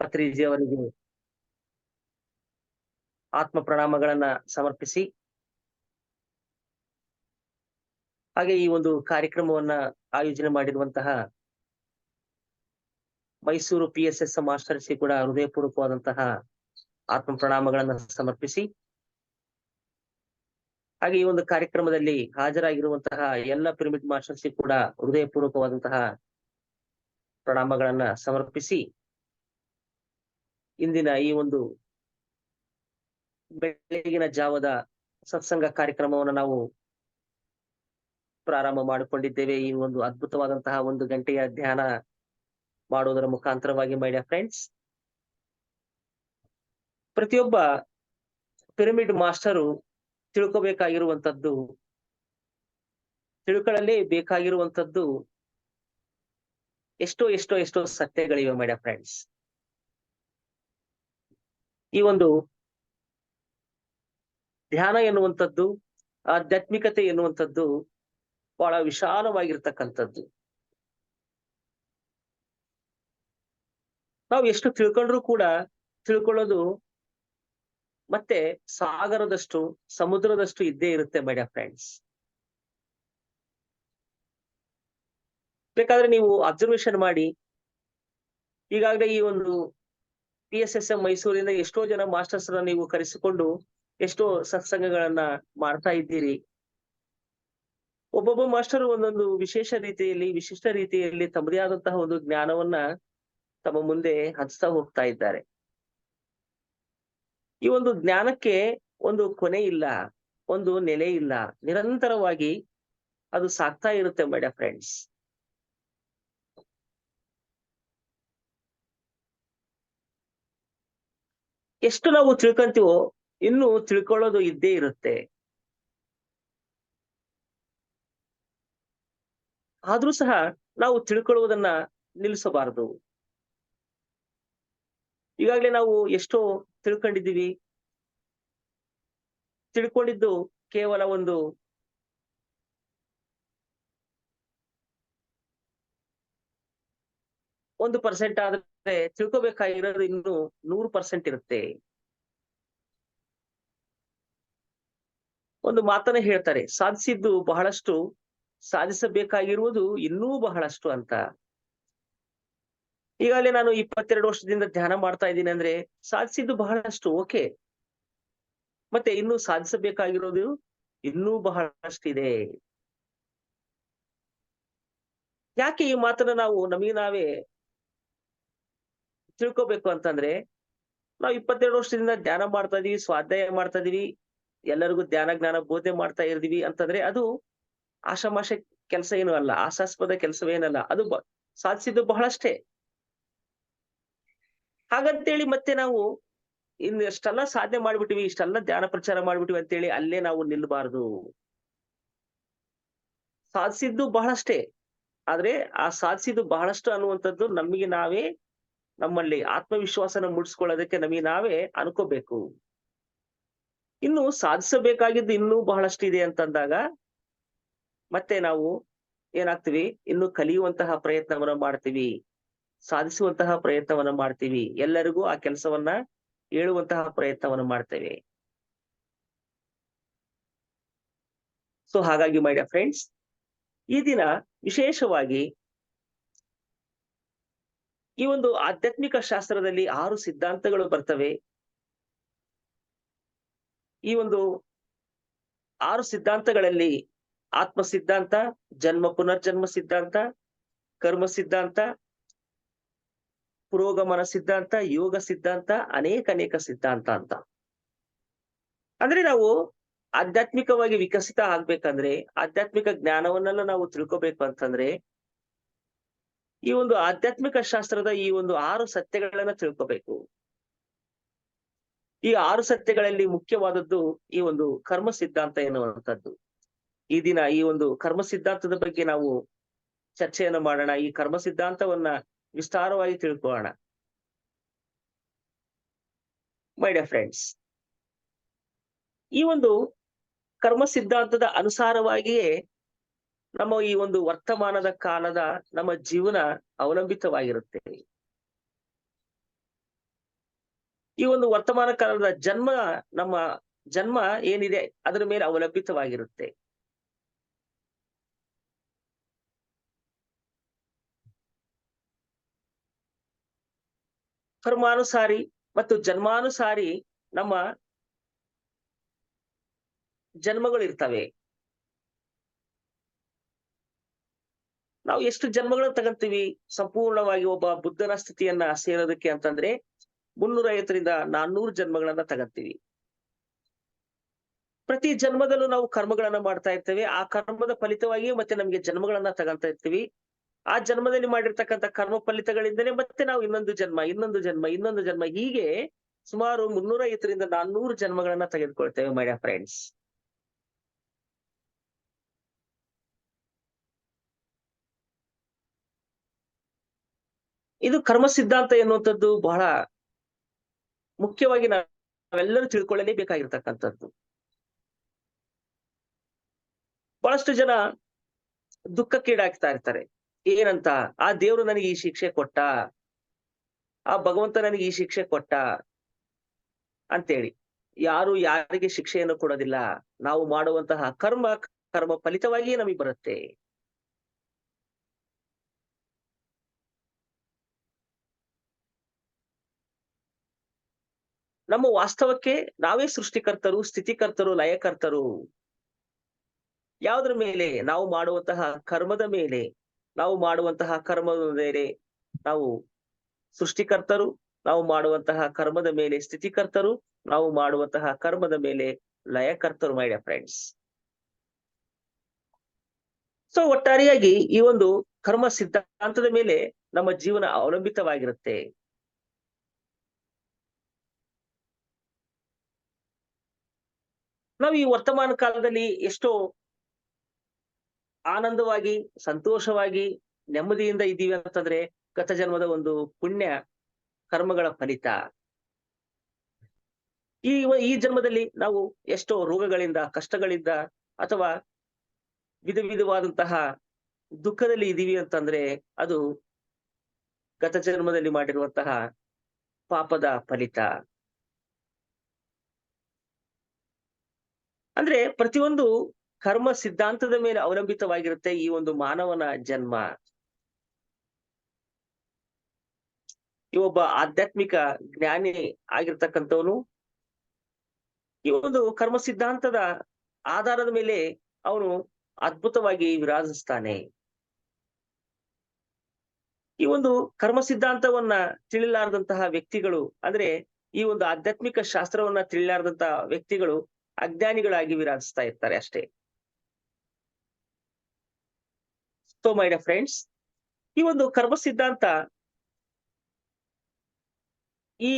ಪತ್ರಿಜಿ ಅವರಿಗೆ ಆತ್ಮ ಪ್ರಣಾಮಗಳನ್ನ ಸಮರ್ಪಿಸಿ, ಹಾಗೆ ಈ ಒಂದು ಕಾರ್ಯಕ್ರಮವನ್ನ ಆಯೋಜನೆ ಮಾಡಿರುವಂತಹ ಮೈಸೂರು PSS ಮಾಸ್ಟರ್ಸ್ಗೆ ಕೂಡ ಹೃದಯಪೂರ್ವಕವಾದಂತಹ ಆತ್ಮ ಪ್ರಣಾಮಗಳನ್ನ ಸಮರ್ಪಿಸಿ, ಹಾಗೆ ಈ ಒಂದು ಕಾರ್ಯಕ್ರಮದಲ್ಲಿ ಹಾಜರಾಗಿರುವಂತಹ ಎಲ್ಲ ಪಿರಮಿಡ್ ಮಾಸ್ಟರ್ಸ್ಗೆ ಕೂಡ ಹೃದಯಪೂರ್ವಕವಾದಂತಹ ಪ್ರಣಾಮಗಳನ್ನ ಸಮರ್ಪಿಸಿ, ಇಂದಿನ ಈ ಒಂದು ಬೆಳಗಿನ ಜಾವದ ಸತ್ಸಂಗ ಕಾರ್ಯಕ್ರಮವನ್ನು ನಾವು ಪ್ರಾರಂಭ ಮಾಡಿಕೊಂಡಿದ್ದೇವೆ. ಈ ಒಂದು ಅದ್ಭುತವಾದಂತಹ 1 ಗಂಟೆಯ ಧ್ಯಾನ ಮಾಡುವುದರ ಮುಖಾಂತರವಾಗಿ. ಮೈ ಡಿಯರ್ ಫ್ರೆಂಡ್ಸ್, ಪ್ರತಿಯೊಬ್ಬ ಪಿರಮಿಡ್ ಮಾಸ್ಟರು ತಿಳ್ಕೊಬೇಕಾಗಿರುವಂತದ್ದು, ತಿಳ್ಕೊಳ್ಳಲೇ ಬೇಕಾಗಿರುವಂತದ್ದು ಎಷ್ಟೋ ಸತ್ಯಗಳಿವೆ ಮೈ ಡಿಯರ್ ಫ್ರೆಂಡ್ಸ್. ಈ ಒಂದು ಧ್ಯಾನ ಎನ್ನುವಂಥದ್ದು, ಆಧ್ಯಾತ್ಮಿಕತೆ ಎನ್ನುವಂಥದ್ದು ಬಹಳ ವಿಶಾಲವಾಗಿರ್ತಕ್ಕಂಥದ್ದು. ನಾವು ಎಷ್ಟು ತಿಳ್ಕೊಂಡ್ರು ಕೂಡ ತಿಳ್ಕೊಳ್ಳೋದು ಮತ್ತೆ ಸಾಗರದಷ್ಟು, ಸಮುದ್ರದಷ್ಟು ಇದ್ದೇ ಇರುತ್ತೆ ಮೈ ಡಿಯರ್ ಫ್ರೆಂಡ್ಸ್. ಬೇಕಾದ್ರೆ ನೀವು ಅಬ್ಸರ್ವೇಷನ್ ಮಾಡಿ, ಈಗಾಗಲೇ ಈ ಒಂದು PSSM ಮೈಸೂರಿಂದ ಎಷ್ಟೋ ಜನ ಮಾಸ್ಟರ್ಸ್ ನೀವು ಕರೆಸಿಕೊಂಡು ಎಷ್ಟೋ ಸತ್ಸಂಗಗಳನ್ನ ಮಾಡ್ತಾ ಇದ್ದೀರಿ. ಒಬ್ಬೊಬ್ಬ ಮಾಸ್ಟರ್ ಒಂದೊಂದು ವಿಶೇಷ ರೀತಿಯಲ್ಲಿ, ವಿಶಿಷ್ಟ ರೀತಿಯಲ್ಲಿ ತಮ್ಮದೇ ಆದಂತಹ ಒಂದು ಜ್ಞಾನವನ್ನ ತಮ್ಮ ಮುಂದೆ ಹಂಚ್ತಾ ಹೋಗ್ತಾ ಇದ್ದಾರೆ. ಈ ಒಂದು ಜ್ಞಾನಕ್ಕೆ ಒಂದು ಕೊನೆ ಇಲ್ಲ, ಒಂದು ನೆಲೆ ಇಲ್ಲ, ನಿರಂತರವಾಗಿ ಅದು ಸಾಗ್ತಾ ಇರುತ್ತೆ ಮೈ ಡಿಯರ್ ಫ್ರೆಂಡ್ಸ್. ಎಷ್ಟು ನಾವು ತಿಳ್ಕೊಂತೀವೋ ಇನ್ನು ತಿಳ್ಕೊಳ್ಳೋದು ಇದ್ದೇ ಇರುತ್ತೆ. ಆದ್ರೂ ಸಹ ನಾವು ತಿಳ್ಕೊಳ್ಳುವುದನ್ನ ನಿಲ್ಲಿಸಬಾರದು. ಈಗಾಗಲೇ ನಾವು ಎಷ್ಟೋ ತಿಳ್ಕೊಂಡಿದ್ದೀವಿ. ತಿಳ್ಕೊಂಡಿದ್ದು ಕೇವಲ ಒಂದು 1% ಆದ್ರೆ ತಿಳ್ಕೊಬೇಕಾಗಿರೋದು ಇನ್ನು 100% ಇರುತ್ತೆ. ಒಂದು ಮಾತನ್ನ ಹೇಳ್ತಾರೆ, ಸಾಧಿಸಿದ್ದು ಬಹಳಷ್ಟು, ಸಾಧಿಸಬೇಕಾಗಿರುವುದು ಇನ್ನೂ ಬಹಳಷ್ಟು ಅಂತ. ಈಗಾಗಲೇ ನಾನು 22 ವರ್ಷದಿಂದ ಧ್ಯಾನ ಮಾಡ್ತಾ ಇದ್ದೀನಿ ಅಂದ್ರೆ ಸಾಧಿಸಿದ್ದು ಬಹಳಷ್ಟು, ಓಕೆ. ಮತ್ತೆ ಇನ್ನೂ ಸಾಧಿಸಬೇಕಾಗಿರೋದು ಇನ್ನೂ ಬಹಳಷ್ಟಿದೆ. ಯಾಕೆ ಈ ಮಾತನ್ನ ನಾವು ನಮಗೆ ನಾವೇ ತಿಳ್ಕೊಬೇಕು ಅಂತಂದ್ರೆ, ನಾವು 22 ವರ್ಷದಿಂದ ಧ್ಯಾನ ಮಾಡ್ತಾ ಇದೀವಿ, ಸ್ವಾಧ್ಯಾಯ ಮಾಡ್ತಾ ಇದೀವಿ, ಎಲ್ಲರಿಗೂ ಧ್ಯಾನ ಜ್ಞಾನ ಬೋಧನೆ ಮಾಡ್ತಾ ಇರ್ತೀವಿ ಅಂತಂದ್ರೆ ಅದು ಆಶಾಮಾಷ ಕೆಲಸ ಏನು ಅಲ್ಲ, ಆಶಾಸ್ಪದ ಕೆಲಸವೇನಲ್ಲ. ಅದು ಸಾಧಿಸಿದ್ದು ಬಹಳಷ್ಟೇ. ಹಾಗಂತೇಳಿ ಮತ್ತೆ ನಾವು ಇನ್ನು ಎಷ್ಟೆಲ್ಲ ಸಾಧನೆ ಮಾಡ್ಬಿಟ್ಟಿವಿ, ಇಷ್ಟೆಲ್ಲ ಧ್ಯಾನ ಪ್ರಚಾರ ಮಾಡ್ಬಿಟ್ಟಿವಿ ಅಂತೇಳಿ ಅಲ್ಲೇ ನಾವು ನಿಲ್ಬಾರ್ದು. ಸಾಧಿಸಿದ್ದು ಬಹಳಷ್ಟೇ, ಆದ್ರೆ ಆ ಸಾಧಿಸಿದ್ದು ಬಹಳಷ್ಟು ಅನ್ನುವಂಥದ್ದು ನಮಗೆ ನಾವೇ, ನಮ್ಮಲ್ಲಿ ಆತ್ಮವಿಶ್ವಾಸನ ಮೂಡಿಸ್ಕೊಳ್ಳೋದಕ್ಕೆ ನಮಗೆ ನಾವೇ ಅನ್ಕೋಬೇಕು. ಇನ್ನು ಸಾಧಿಸಬೇಕಾಗಿದ್ದು ಇನ್ನೂ ಬಹಳಷ್ಟು ಇದೆ ಅಂತಂದಾಗ ಮತ್ತೆ ನಾವು ಏನಾಗ್ತೀವಿ, ಇನ್ನು ಕಲಿಯುವಂತಹ ಪ್ರಯತ್ನವನ್ನ ಮಾಡ್ತೀವಿ, ಸಾಧಿಸುವಂತಹ ಪ್ರಯತ್ನವನ್ನ ಮಾಡ್ತೀವಿ, ಎಲ್ಲರಿಗೂ ಆ ಕೆಲಸವನ್ನ ಹೇಳುವಂತಹ ಪ್ರಯತ್ನವನ್ನ ಮಾಡ್ತೇವೆ. ಸೊ ಹಾಗಾಗಿ ಮೈ ಡಿಯರ್ ಫ್ರೆಂಡ್ಸ್, ಈ ದಿನ ವಿಶೇಷವಾಗಿ ಈ ಒಂದು ಆಧ್ಯಾತ್ಮಿಕ ಶಾಸ್ತ್ರದಲ್ಲಿ 6 ಸಿದ್ಧಾಂತಗಳು ಬರ್ತವೆ. ಈ ಒಂದು 6 ಸಿದ್ಧಾಂತಗಳಲ್ಲಿ ಆತ್ಮ ಸಿದ್ಧಾಂತ, ಜನ್ಮ ಪುನರ್ಜನ್ಮ ಸಿದ್ಧಾಂತ, ಕರ್ಮ ಸಿದ್ಧಾಂತ, ಪುರೋಗಮನ ಸಿದ್ಧಾಂತ, ಯೋಗ ಸಿದ್ಧಾಂತ, ಅನೇಕ ಸಿದ್ಧಾಂತ ಅಂತ. ಅಂದ್ರೆ ನಾವು ಆಧ್ಯಾತ್ಮಿಕವಾಗಿ ವಿಕಸಿತ ಆಗ್ಬೇಕಂದ್ರೆ, ಆಧ್ಯಾತ್ಮಿಕ ಜ್ಞಾನವನ್ನೆಲ್ಲ ನಾವು ತಿಳ್ಕೊಬೇಕು ಅಂತಂದ್ರೆ ಈ ಒಂದು ಆಧ್ಯಾತ್ಮಿಕ ಶಾಸ್ತ್ರದ ಈ ಒಂದು 6 ಸತ್ಯಗಳನ್ನ ತಿಳ್ಕೊಬೇಕು. ಈ 6 ಸತ್ಯಗಳಲ್ಲಿ ಮುಖ್ಯವಾದದ್ದು ಈ ಒಂದು ಕರ್ಮ ಸಿದ್ಧಾಂತ ಎನ್ನುವಂಥದ್ದು. ಈ ದಿನ ಈ ಒಂದು ಕರ್ಮ ಸಿದ್ಧಾಂತದ ಬಗ್ಗೆ ನಾವು ಚರ್ಚೆಯನ್ನು ಮಾಡೋಣ. ಈ ಕರ್ಮ ಸಿದ್ಧಾಂತವನ್ನ ವಿಸ್ತಾರವಾಗಿ ತಿಳ್ಕೊಳ್ಳೋಣ ಮೈ ಡಿಯರ್ ಫ್ರೆಂಡ್ಸ್. ಈ ಒಂದು ಕರ್ಮ ಸಿದ್ಧಾಂತದ ಅನುಸಾರವಾಗಿಯೇ ನಮ್ಮ ಈ ಒಂದು ವರ್ತಮಾನದ ಕಾಲದ ನಮ್ಮ ಜೀವನ ಅವಲಂಬಿತವಾಗಿರುತ್ತೆ. ಈ ಒಂದು ವರ್ತಮಾನ ಕಾಲದ ನಮ್ಮ ಜನ್ಮ ಏನಿದೆ ಅದರ ಮೇಲೆ ಅವಲಂಬಿತವಾಗಿರುತ್ತೆ. ಕರ್ಮಾನುಸಾರಿ ಮತ್ತು ಜನ್ಮಾನುಸಾರಿ ನಮ್ಮ ಜನ್ಮಗಳು ಇರ್ತವೆ. ನಾವು ಎಷ್ಟು ಜನ್ಮಗಳನ್ನ ತಗಂತೀವಿ ಸಂಪೂರ್ಣವಾಗಿ ಒಬ್ಬ ಬುದ್ಧನ ಸ್ಥಿತಿಯನ್ನ ಸೇರೋದಕ್ಕೆ ಅಂತಂದ್ರೆ 350ರಿಂದ 400 ಜನ್ಮಗಳನ್ನ ತಗಂತೀವಿ. ಪ್ರತಿ ಜನ್ಮದಲ್ಲೂ ನಾವು ಕರ್ಮಗಳನ್ನ ಮಾಡ್ತಾ ಇರ್ತೇವೆ. ಆ ಕರ್ಮದ ಫಲಿತವಾಗಿಯೇ ಮತ್ತೆ ನಮ್ಗೆ ಜನ್ಮಗಳನ್ನ ತಗಂತ ಇರ್ತೀವಿ. ಆ ಜನ್ಮದಲ್ಲಿ ಮಾಡಿರ್ತಕ್ಕಂಥ ಕರ್ಮ ಫಲಿತಗಳಿಂದಲೇ ಮತ್ತೆ ನಾವು ಇನ್ನೊಂದು ಜನ್ಮ, ಇನ್ನೊಂದು ಜನ್ಮ, ಇನ್ನೊಂದು ಜನ್ಮ ಹೀಗೆ ಸುಮಾರು 350ರಿಂದ 400 ಜನ್ಮಗಳನ್ನ ತೆಗೆದುಕೊಳ್ತೇವೆ ಮೈ ಡಿಯರ್ ಫ್ರೆಂಡ್ಸ್. ಇದು ಕರ್ಮ ಸಿದ್ಧಾಂತ ಎನ್ನುವಂಥದ್ದು ಬಹಳ ಮುಖ್ಯವಾಗಿ ನಾವೆಲ್ಲರೂ ತಿಳ್ಕೊಳ್ಳಲೇಬೇಕಾಗಿರ್ತಕ್ಕಂಥದ್ದು. ಬಹಳಷ್ಟು ಜನ ದುಃಖಕ್ಕೀಡಾಗ್ತಾ ಇರ್ತಾರೆ. ಏನಂತ? ಆ ದೇವ್ರು ನನಗೆ ಈ ಶಿಕ್ಷೆ ಕೊಟ್ಟ, ಆ ಭಗವಂತ ನನಗೆ ಈ ಶಿಕ್ಷೆ ಕೊಟ್ಟ ಅಂತೇಳಿ. ಯಾರು ಯಾರಿಗೆ ಶಿಕ್ಷೆಯನ್ನು ಕೊಡೋದಿಲ್ಲ. ನಾವು ಮಾಡುವಂತಹ ಕರ್ಮ ಫಲಿತವಾಗಿಯೇ ನಮಗೆ ಬರುತ್ತೆ. ನಮ್ಮ ವಾಸ್ತವಕ್ಕೆ ನಾವೇ ಸೃಷ್ಟಿಕರ್ತರು, ಸ್ಥಿತಿಕರ್ತರು, ಲಯಕರ್ತರು. ಯಾವುದ್ರ ಮೇಲೆ? ನಾವು ಮಾಡುವಂತಹ ಕರ್ಮದ ಮೇಲೆ. ನಾವು ಮಾಡುವಂತಹ ಕರ್ಮದ ಮೇಲೆ ನಾವು ಸೃಷ್ಟಿಕರ್ತರು, ನಾವು ಮಾಡುವಂತಹ ಕರ್ಮದ ಮೇಲೆ ಸ್ಥಿತಿಕರ್ತರು, ನಾವು ಮಾಡುವಂತಹ ಕರ್ಮದ ಮೇಲೆ ಲಯಕರ್ತರು ಮೈ ಡಿಯರ್ ಫ್ರೆಂಡ್ಸ್. ಸೊ ಒಟ್ಟಾರೆಯಾಗಿ ಈ ಒಂದು ಕರ್ಮ ಸಿದ್ಧಾಂತದ ಮೇಲೆ ನಮ್ಮ ಜೀವನ ಅವಲಂಬಿತವಾಗಿರುತ್ತೆ. ನಾವು ಈ ವರ್ತಮಾನ ಕಾಲದಲ್ಲಿ ಎಷ್ಟೋ ಆನಂದವಾಗಿ, ಸಂತೋಷವಾಗಿ, ನೆಮ್ಮದಿಯಿಂದ ಇದ್ದೀವಿ ಅಂತಂದ್ರೆ ಗತ ಜನ್ಮದ ಒಂದು ಪುಣ್ಯ ಕರ್ಮಗಳ ಫಲಿತ. ಈ ಜನ್ಮದಲ್ಲಿ ನಾವು ಎಷ್ಟೋ ರೋಗಗಳಿಂದ, ಕಷ್ಟಗಳಿಂದ ಅಥವಾ ವಿಧವಾದಂತಹ ದುಃಖದಲ್ಲಿ ಇದೀವಿ ಅಂತಂದ್ರೆ ಅದು ಗತ ಜನ್ಮದಲ್ಲಿ ಮಾಡಿರುವಂತಹ ಪಾಪದ ಫಲಿತ. ಅಂದ್ರೆ ಪ್ರತಿಯೊಂದು ಕರ್ಮ ಸಿದ್ಧಾಂತದ ಮೇಲೆ ಅವಲಂಬಿತವಾಗಿರುತ್ತೆ ಈ ಒಂದು ಮಾನವನ ಜನ್ಮ. ಈ ಒಬ್ಬ ಆಧ್ಯಾತ್ಮಿಕ ಜ್ಞಾನಿ ಆಗಿರ್ತಕ್ಕಂಥವನು ಈ ಒಂದು ಕರ್ಮ ಸಿದ್ಧಾಂತದ ಆಧಾರದ ಮೇಲೆ ಅವನು ಅದ್ಭುತವಾಗಿ ವಿರಾಜಿಸ್ತಾನೆ. ಈ ಒಂದು ಕರ್ಮ ಸಿದ್ಧಾಂತವನ್ನ ತಿಳಿಲಾರದಂತಹ ವ್ಯಕ್ತಿಗಳು, ಅಂದ್ರೆ ಈ ಒಂದು ಆಧ್ಯಾತ್ಮಿಕ ಶಾಸ್ತ್ರವನ್ನ ತಿಳಿಲಾರದಂತಹ ವ್ಯಕ್ತಿಗಳು ಅಜ್ಞಾನಿಗಳಾಗಿ ವಿರಾಜಿಸ್ತಾ ಇರ್ತಾರೆ ಅಷ್ಟೇ. ಸೊ ಮೈ ಡಿಯರ್ ಫ್ರೆಂಡ್ಸ್, ಈ ಒಂದು ಕರ್ಮ ಸಿದ್ಧಾಂತ ಈ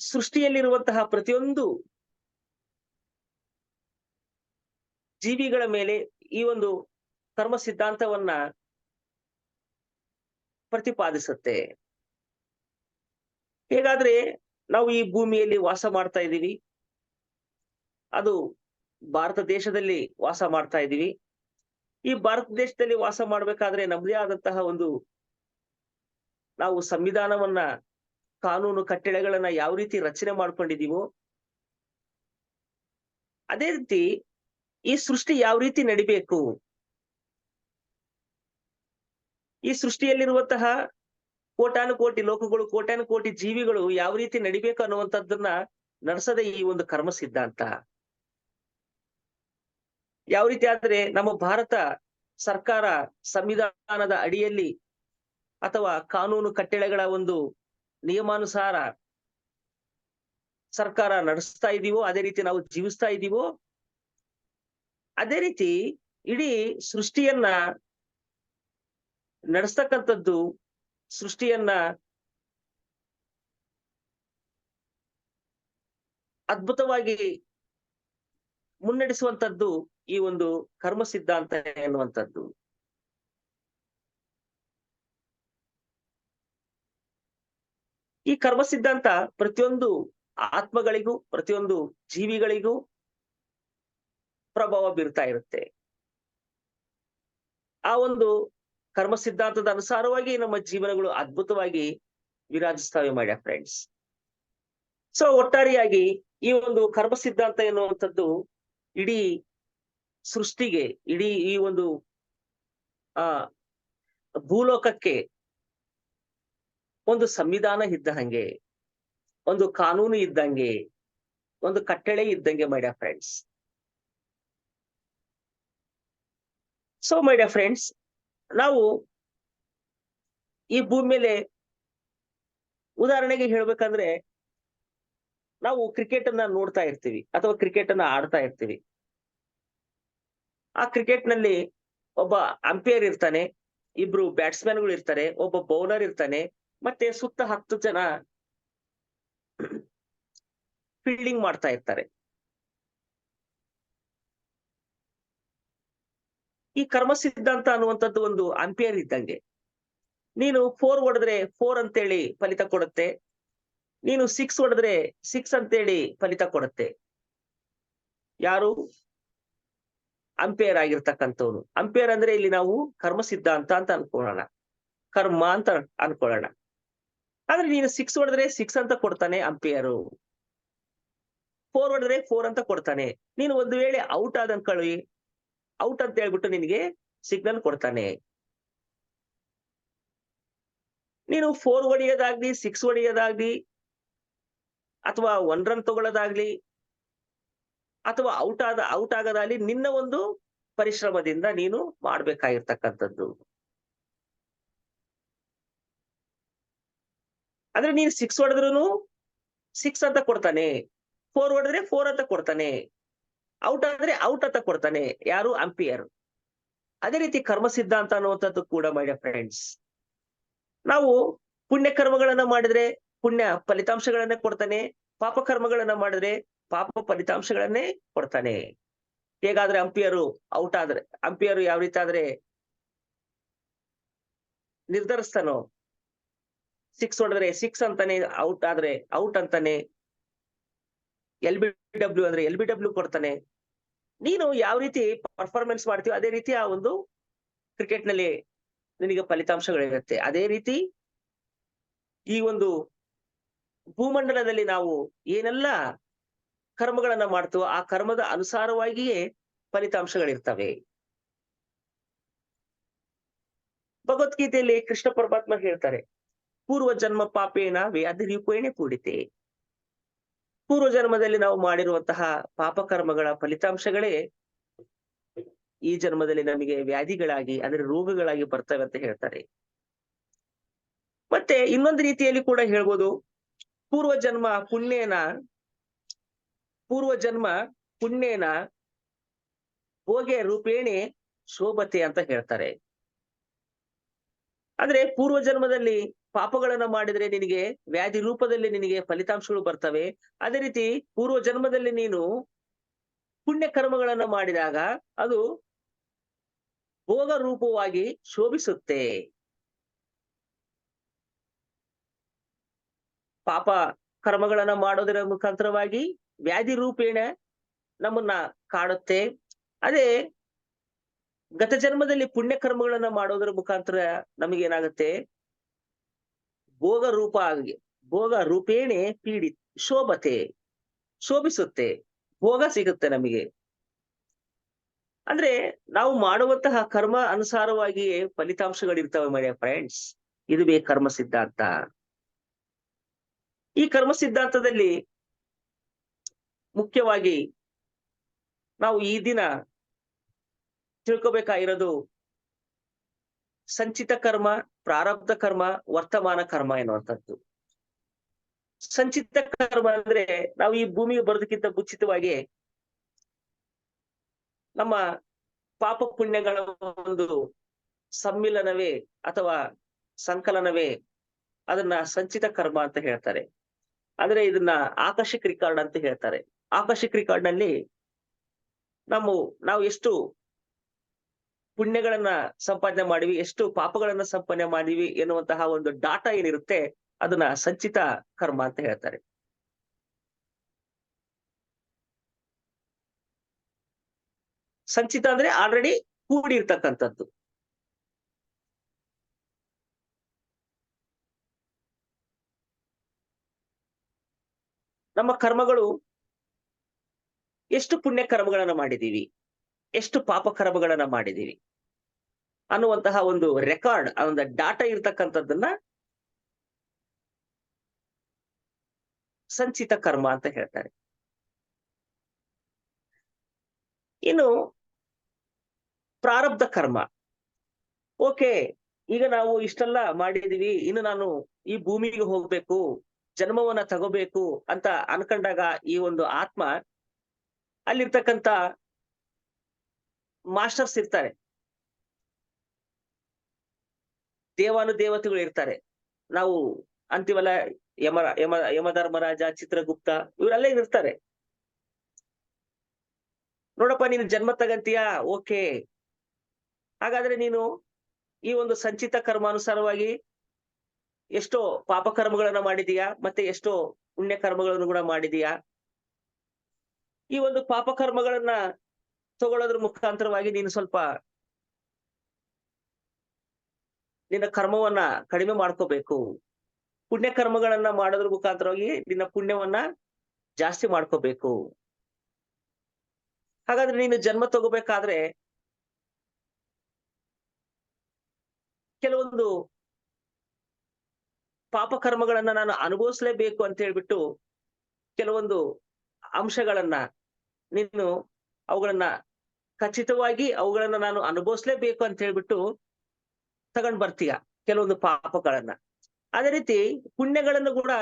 ಸೃಷ್ಟಿಯಲ್ಲಿರುವಂತಹ ಪ್ರತಿಯೊಂದು ಜೀವಿಗಳ ಮೇಲೆ ಈ ಒಂದು ಕರ್ಮ ಸಿದ್ಧಾಂತವನ್ನ ಪ್ರತಿಪಾದಿಸುತ್ತೆ. ಹೇಗಾದ್ರೆ ನಾವು ಈ ಭೂಮಿಯಲ್ಲಿ ವಾಸ ಮಾಡ್ತಾ ಇದ್ದೀವಿ, ಅದು ಭಾರತ ದೇಶದಲ್ಲಿ ವಾಸ ಮಾಡ್ತಾ ಇದ್ದೀವಿ. ಈ ಭಾರತ ದೇಶದಲ್ಲಿ ವಾಸ ಮಾಡ್ಬೇಕಾದ್ರೆ ನಮ್ಮದೇ ಆದಂತಹ ಒಂದು ನಾವು ಸಂವಿಧಾನವನ್ನ, ಕಾನೂನು ಕಟ್ಟಳೆಗಳನ್ನ ಯಾವ ರೀತಿ ರಚನೆ ಮಾಡ್ಕೊಂಡಿದೀವೋ ಅದೇ ರೀತಿ ಈ ಸೃಷ್ಟಿ ಯಾವ ರೀತಿ ನಡಿಬೇಕು, ಈ ಸೃಷ್ಟಿಯಲ್ಲಿರುವಂತಹ ಕೋಟ್ಯಾನು ಕೋಟಿ ಲೋಕಗಳು, ಕೋಟ್ಯಾನು ಕೋಟಿ ಜೀವಿಗಳು ಯಾವ ರೀತಿ ನಡಿಬೇಕು ಅನ್ನುವಂಥದ್ದನ್ನ ನಡೆಸದೆ ಈ ಒಂದು ಕರ್ಮ ಸಿದ್ಧಾಂತ. ಯಾವ ರೀತಿ ಆದ್ರೆ ನಮ್ಮ ಭಾರತ ಸರ್ಕಾರ ಸಂವಿಧಾನದ ಅಡಿಯಲ್ಲಿ ಅಥವಾ ಕಾನೂನು ಕಟ್ಟಳೆಗಳ ಒಂದು ನಿಯಮಾನುಸಾರ ಸರ್ಕಾರ ನಡೆಸ್ತಾ ಇದೀವೋ, ಅದೇ ರೀತಿ ನಾವು ಜೀವಿಸ್ತಾ ಇದೀವೋ, ಅದೇ ರೀತಿ ಇಡೀ ಸೃಷ್ಟಿಯನ್ನ ನಡೆಸ್ತಕ್ಕಂಥದ್ದು, ಸೃಷ್ಟಿಯನ್ನ ಅದ್ಭುತವಾಗಿ ಮುನ್ನಡೆಸುವಂತದ್ದು ಈ ಒಂದು ಕರ್ಮ ಸಿದ್ಧಾಂತ ಎನ್ನುವಂಥದ್ದು. ಈ ಕರ್ಮ ಸಿದ್ಧಾಂತ ಪ್ರತಿಯೊಂದು ಆತ್ಮಗಳಿಗೂ, ಪ್ರತಿಯೊಂದು ಜೀವಿಗಳಿಗೂ ಪ್ರಭಾವ ಬೀರ್ತಾ ಇರುತ್ತೆ. ಆ ಒಂದು ಕರ್ಮ ಸಿದ್ಧಾಂತದ ಅನುಸಾರವಾಗಿ ನಮ್ಮ ಜೀವನಗಳು ಅದ್ಭುತವಾಗಿ ವಿರಾಜಿಸ್ತವೆ ಮೈ ಡಿಯರ್ ಫ್ರೆಂಡ್ಸ್. ಸೊ ಒಟ್ಟಾರೆಯಾಗಿ ಈ ಒಂದು ಕರ್ಮ ಸಿದ್ಧಾಂತ ಎನ್ನುವಂಥದ್ದು ಇಡೀ ಸೃಷ್ಟಿಗೆ, ಇಡೀ ಈ ಒಂದು ಆ ಭೂಲೋಕಕ್ಕೆ ಒಂದು ಸಂವಿಧಾನ ಇದ್ದ ಹಂಗೆ, ಒಂದು ಕಾನೂನು ಇದ್ದಂಗೆ, ಒಂದು ಕಟ್ಟಳೆ ಇದ್ದಂಗೆ ಮೈ dear friends. So my dear friends, ನಾವು ಈ ಭೂಮಿ ಮೇಲೆ ಉದಾಹರಣೆಗೆ ಹೇಳ್ಬೇಕಂದ್ರೆ ನಾವು ಕ್ರಿಕೆಟ್ ಅನ್ನ ನೋಡ್ತಾ ಇರ್ತೀವಿ ಅಥವಾ ಕ್ರಿಕೆಟ್ ಅನ್ನ ಆಡ್ತಾ ಇರ್ತೀವಿ. ಆ ಕ್ರಿಕೆಟ್ ನಲ್ಲಿ ಒಬ್ಬ ಅಂಪೈರ್ ಇರ್ತಾನೆ, ಇಬ್ರು ಬ್ಯಾಟ್ಸ್ಮನ್ ಗಳು ಇರ್ತಾರೆ, ಒಬ್ಬ ಬೌಲರ್ ಇರ್ತಾನೆ, ಮತ್ತೆ ಸುತ್ತ 10 ಜನ ಫೀಲ್ಡಿಂಗ್ ಮಾಡ್ತಾ ಇರ್ತಾರೆ. ಈ ಕರ್ಮ ಸಿದ್ಧಾಂತ ಅನ್ನುವಂಥದ್ದು ಒಂದು ಅಂಪೈರ್ ಇದ್ದಂಗೆ. ನೀನು 4 ಹೊಡೆದ್ರೆ 4 ಅಂತೇಳಿ ಫಲಿತ ಕೊಡುತ್ತೆ, ನೀನು 6 ಹೊಡೆದ್ರೆ 6 ಅಂತೇಳಿ ಫಲಿತ ಕೊಡುತ್ತೆ. ಯಾರು? ಅಂಪೈರ್ ಆಗಿರ್ತಕ್ಕಂಥವ್ನು. ಅಂಪೈರ್ ಅಂದ್ರೆ ಇಲ್ಲಿ ನಾವು ಕರ್ಮ ಸಿದ್ಧಾಂತ ಅಂತ ಅನ್ಕೊಳ್ಳೋಣ, ಕರ್ಮ ಅಂತ ಅನ್ಕೊಳ್ಳೋಣ. ಆದ್ರೆ ನೀನು 6 ಹೊಡೆದ್ರೆ 6 ಅಂತ ಕೊಡ್ತಾನೆ ಅಂಪೈರು, 4 ಹೊಡೆದ್ರೆ 4 ಅಂತ ಕೊಡ್ತಾನೆ. ನೀನು ಒಂದು ವೇಳೆ ಔಟ್ ಆದ ಅನ್ಕೊಳ್ಳಿ, ಔಟ್ ಅಂತ ಹೇಳ್ಬಿಟ್ಟು ನಿನಗೆ ಸಿಗ್ನಲ್ ಕೊಡ್ತಾನೆ. ನೀನು 4 ಹೊಡೆಯೋದಾಗ್ಲಿ 6 ಹೊಡೆಯೋದಾಗ್ಲಿ ಅಥವಾ 1 ರನ್ ತಗೊಳ್ಳೋದಾಗ್ಲಿ ಅಥವಾ ಔಟ್ ಆಗೋದಾಗ್ಲಿ ನಿನ್ನ ಒಂದು ಪರಿಶ್ರಮದಿಂದ ನೀನು ಮಾಡ್ಬೇಕಾಗಿರ್ತಕ್ಕಂಥದ್ದು. ಅಂದ್ರೆ ನೀನು 6 ಹೊಡೆದ್ರು 6 ಅಂತ ಕೊಡ್ತಾನೆ, 4 ಹೊಡೆದ್ರೆ 4 ಅಂತ ಕೊಡ್ತಾನೆ, ಔಟ್ ಆದ್ರೆ ಔಟ್ ಅಂತ ಕೊಡ್ತಾನೆ. ಯಾರು? ಅಂಪೈರ್. ಅದೇ ರೀತಿ ಕರ್ಮ ಸಿದ್ಧಾಂತ ಅನ್ನುವಂಥದ್ದು ಕೂಡ ಮೈ ಡಿಯರ್ ಫ್ರೆಂಡ್ಸ್, ನಾವು ಪುಣ್ಯ ಕರ್ಮಗಳನ್ನ ಮಾಡಿದ್ರೆ ಪುಣ್ಯ ಫಲಿತಾಂಶಗಳನ್ನೇ ಕೊಡ್ತಾನೆ, ಪಾಪ ಕರ್ಮಗಳನ್ನ ಮಾಡಿದ್ರೆ ಪಾಪ ಫಲಿತಾಂಶಗಳನ್ನೇ ಕೊಡ್ತಾನೆ. ಹೇಗಾದ್ರೆ ಅಂಪೈರ್ ಯಾವ ರೀತಿ ಆದ್ರೆ ನಿರ್ಧರಿಸ್ತಾನೋ, 6 ಹೊಡೆದ್ರೆ 6 ಅಂತಾನೆ, ಔಟ್ ಆದ್ರೆ ಔಟ್ ಅಂತಾನೆ, LBW ಅಂದ್ರೆ LBW ಕೊಡ್ತಾನೆ. ನೀನು ಯಾವ ರೀತಿ ಪರ್ಫಾರ್ಮೆನ್ಸ್ ಮಾಡ್ತೀವಿ ಅದೇ ರೀತಿ ಆ ಒಂದು ಕ್ರಿಕೆಟ್ ನಲ್ಲಿ ನಿನಗೆ ಫಲಿತಾಂಶಗಳಿರುತ್ತೆ. ಅದೇ ರೀತಿ ಈ ಒಂದು ಭೂಮಂಡಲದಲ್ಲಿ ನಾವು ಏನೆಲ್ಲ ಕರ್ಮಗಳನ್ನ ಮಾಡ್ತೀವೋ ಆ ಕರ್ಮದ ಅನುಸಾರವಾಗಿಯೇ ಫಲಿತಾಂಶಗಳಿರ್ತವೆ. ಭಗವದ್ಗೀತೆಯಲ್ಲಿ ಕೃಷ್ಣ ಪರಮಾತ್ಮ ಹೇಳ್ತಾರೆ, ಪೂರ್ವ ಜನ್ಮ ಪಾಪೇನ ವ್ಯಾಧಿ ರೂಪೇಣೆ ಕೂಡಿತೆ. ಪೂರ್ವ ಜನ್ಮದಲ್ಲಿ ನಾವು ಮಾಡಿರುವಂತಹ ಪಾಪ ಕರ್ಮಗಳ ಫಲಿತಾಂಶಗಳೇ ಈ ಜನ್ಮದಲ್ಲಿ ನಮಗೆ ವ್ಯಾಧಿಗಳಾಗಿ, ಅಂದ್ರೆ ರೋಗಗಳಾಗಿ ಬರ್ತವೆ ಅಂತ ಹೇಳ್ತಾರೆ. ಮತ್ತೆ ಇನ್ನೊಂದು ರೀತಿಯಲ್ಲಿ ಕೂಡ ಹೇಳ್ಬೋದು, ಪೂರ್ವ ಜನ್ಮ ಪುಣ್ಯೇನ ಭೋಗೆ ರೂಪೇಣೆ ಶೋಭತೆ ಅಂತ ಹೇಳ್ತಾರೆ. ಅಂದ್ರೆ ಪೂರ್ವ ಜನ್ಮದಲ್ಲಿ ಪಾಪಗಳನ್ನ ಮಾಡಿದ್ರೆ ನಿನಗೆ ವ್ಯಾಧಿ ರೂಪದಲ್ಲಿ ನಿನಗೆ ಫಲಿತಾಂಶಗಳು ಬರ್ತವೆ. ಅದೇ ರೀತಿ ಪೂರ್ವ ಜನ್ಮದಲ್ಲಿ ನೀನು ಪುಣ್ಯ ಕರ್ಮಗಳನ್ನ ಮಾಡಿದಾಗ ಅದು ಭೋಗ ರೂಪವಾಗಿ ಶೋಭಿಸುತ್ತೆ. ಪಾಪ ಕರ್ಮಗಳನ್ನ ಮಾಡೋದರ ಮುಖಾಂತರವಾಗಿ ವ್ಯಾಧಿ ರೂಪೇಣ ನಮ್ಮನ್ನ ಕಾಡುತ್ತೆ. ಅದೇ ಗತ ಜನ್ಮದಲ್ಲಿ ಪುಣ್ಯ ಕರ್ಮಗಳನ್ನ ಮಾಡೋದರ ಮುಖಾಂತರ ನಮಗೇನಾಗುತ್ತೆ, ಭೋಗ ರೂಪೇಣೆ ಶೋಭಿಸುತ್ತೆ, ಭೋಗ ಸಿಗುತ್ತೆ ನಮಗೆ. ಅಂದ್ರೆ ನಾವು ಮಾಡುವಂತಹ ಕರ್ಮ ಅನುಸಾರವಾಗಿಯೇ ಫಲಿತಾಂಶಗಳಿರ್ತವೆ ಮೈ ಡಿಯರ್ ಫ್ರೆಂಡ್ಸ್. ಇದುವೇ ಕರ್ಮ ಸಿದ್ಧಾಂತ. ಈ ಕರ್ಮ ಸಿದ್ಧಾಂತದಲ್ಲಿ ಮುಖ್ಯವಾಗಿ ನಾವು ಈ ದಿನ ತಿಳ್ಕೊಬೇಕಾಗಿರೋದು ಸಂಚಿತ ಕರ್ಮ, ಪ್ರಾರಬ್ಧ ಕರ್ಮ, ವರ್ತಮಾನ ಕರ್ಮ ಎನ್ನುವಂಥದ್ದು. ಸಂಚಿತ ಕರ್ಮ ಅಂದ್ರೆ ನಾವು ಈ ಭೂಮಿಗೆ ಬರೋದಕ್ಕಿಂತ ಮುಂಚಿತವಾಗಿ ನಮ್ಮ ಪಾಪ ಪುಣ್ಯಗಳ ಒಂದು ಸಮ್ಮಿಲನವೇ ಅಥವಾ ಸಂಕಲನವೇ ಅದನ್ನ ಸಂಚಿತ ಕರ್ಮ ಅಂತ ಹೇಳ್ತಾರೆ. ಅಂದ್ರೆ ಇದನ್ನ ಆಕರ್ಷಿಕ್ ರಿಕಾರ್ಡ್ ಅಂತ ಹೇಳ್ತಾರೆ. ಆಕರ್ಷಿಕ್ ರಿಕಾರ್ಡ್ ನಲ್ಲಿ ನಾವು ಎಷ್ಟು ಪುಣ್ಯಗಳನ್ನ ಸಂಪಾದನೆ ಮಾಡಿವಿ, ಎಷ್ಟು ಪಾಪಗಳನ್ನ ಸಂಪಾದನೆ ಮಾಡಿವಿ ಎನ್ನುವಂತಹ ಒಂದು ಡಾಟಾ ಏನಿರುತ್ತೆ ಅದನ್ನ ಸಂಚಿತ ಕರ್ಮ ಅಂತ ಹೇಳ್ತಾರೆ. ಸಂಚಿತ ಅಂದ್ರೆ ಆಲ್ರೆಡಿ ಕೂಡಿರ್ತಕ್ಕಂಥದ್ದು. ನಮ್ಮ ಕರ್ಮಗಳು ಎಷ್ಟು ಪುಣ್ಯ ಕರ್ಮಗಳನ್ನ ಮಾಡಿದೀವಿ, ಎಷ್ಟು ಪಾಪ ಕರ್ಮಗಳನ್ನ ಮಾಡಿದೀವಿ ಅನ್ನುವಂತಹ ಒಂದು ರೆಕಾರ್ಡ್, ಒಂದು ಡಾಟಾ ಇರ್ತಕ್ಕಂಥದ್ದನ್ನ ಸಂಚಿತ ಕರ್ಮ ಅಂತ ಹೇಳ್ತಾರೆ. ಇನ್ನು ಪ್ರಾರಬ್ಧ ಕರ್ಮ. ಓಕೆ, ಈಗ ನಾವು ಇಷ್ಟೆಲ್ಲ ಮಾಡಿದೀವಿ, ಇನ್ನು ನಾನು ಈ ಭೂಮಿಗೆ ಹೋಗ್ಬೇಕು, ಜನ್ಮವನ್ನ ತಗೋಬೇಕು ಅಂತ ಅನ್ಕೊಂಡಾಗ ಈ ಒಂದು ಆತ್ಮ ಅಲ್ಲಿರ್ತಕ್ಕಂಥ ಮಾಸ್ಟರ್ಸ್ ಇರ್ತಾರೆ, ದೇವಾನುದೇವತೆಗಳು ಇರ್ತಾರೆ. ನಾವು ಅಂತೀವಲ್ಲ, ಯಮಧರ್ಮರಾಜ, ಚಿತ್ರಗುಪ್ತ, ಇವರೆಲ್ಲ ಇರ್ತಾರೆ. ನೋಡಪ್ಪ, ನೀನು ಜನ್ಮ ತಗಂತೀಯಾ, ಓಕೆ, ಹಾಗಾದ್ರೆ ನೀನು ಈ ಒಂದು ಸಂಚಿತ ಕರ್ಮಾನುಸಾರವಾಗಿ ಎಷ್ಟೋ ಪಾಪ ಕರ್ಮಗಳನ್ನ ಮಾಡಿದೀಯಾ, ಮತ್ತೆ ಎಷ್ಟೋ ಪುಣ್ಯ ಕರ್ಮಗಳನ್ನು ಕೂಡ ಮಾಡಿದೀಯಾ. ಈ ಒಂದು ಪಾಪ ಕರ್ಮಗಳನ್ನ ತಗೊಳ್ಳೋದ್ರ ಮುಖಾಂತರವಾಗಿ ನೀನು ಸ್ವಲ್ಪ ನಿನ್ನ ಕರ್ಮವನ್ನ ಕಡಿಮೆ ಮಾಡ್ಕೋಬೇಕು. ಪುಣ್ಯ ಕರ್ಮಗಳನ್ನ ಮಾಡೋದ್ರ ಮುಖಾಂತರವಾಗಿ ನಿನ್ನ ಪುಣ್ಯವನ್ನ ಜಾಸ್ತಿ ಮಾಡ್ಕೋಬೇಕು. ಹಾಗಾದ್ರೆ ನೀನು ಜನ್ಮ ತಗೋಬೇಕಾದ್ರೆ ಕೆಲವೊಂದು ಪಾಪ ಕರ್ಮಗಳನ್ನ ನಾನು ಅನುಭವಿಸ್ಲೇಬೇಕು ಅಂತ ಹೇಳ್ಬಿಟ್ಟು ಕೆಲವೊಂದು ಅಂಶಗಳನ್ನ ನೀನು ಅವುಗಳನ್ನ ಖಚಿತವಾಗಿ ಅವುಗಳನ್ನ ನಾನು ಅನುಭವಿಸ್ಲೇಬೇಕು ಅಂತ ಹೇಳ್ಬಿಟ್ಟು ತಗೊಂಡ್ ಬರ್ತೀಯ ಕೆಲವೊಂದು ಪಾಪಗಳನ್ನ. ಅದೇ ರೀತಿ ಪುಣ್ಯಗಳನ್ನು ಕೂಡ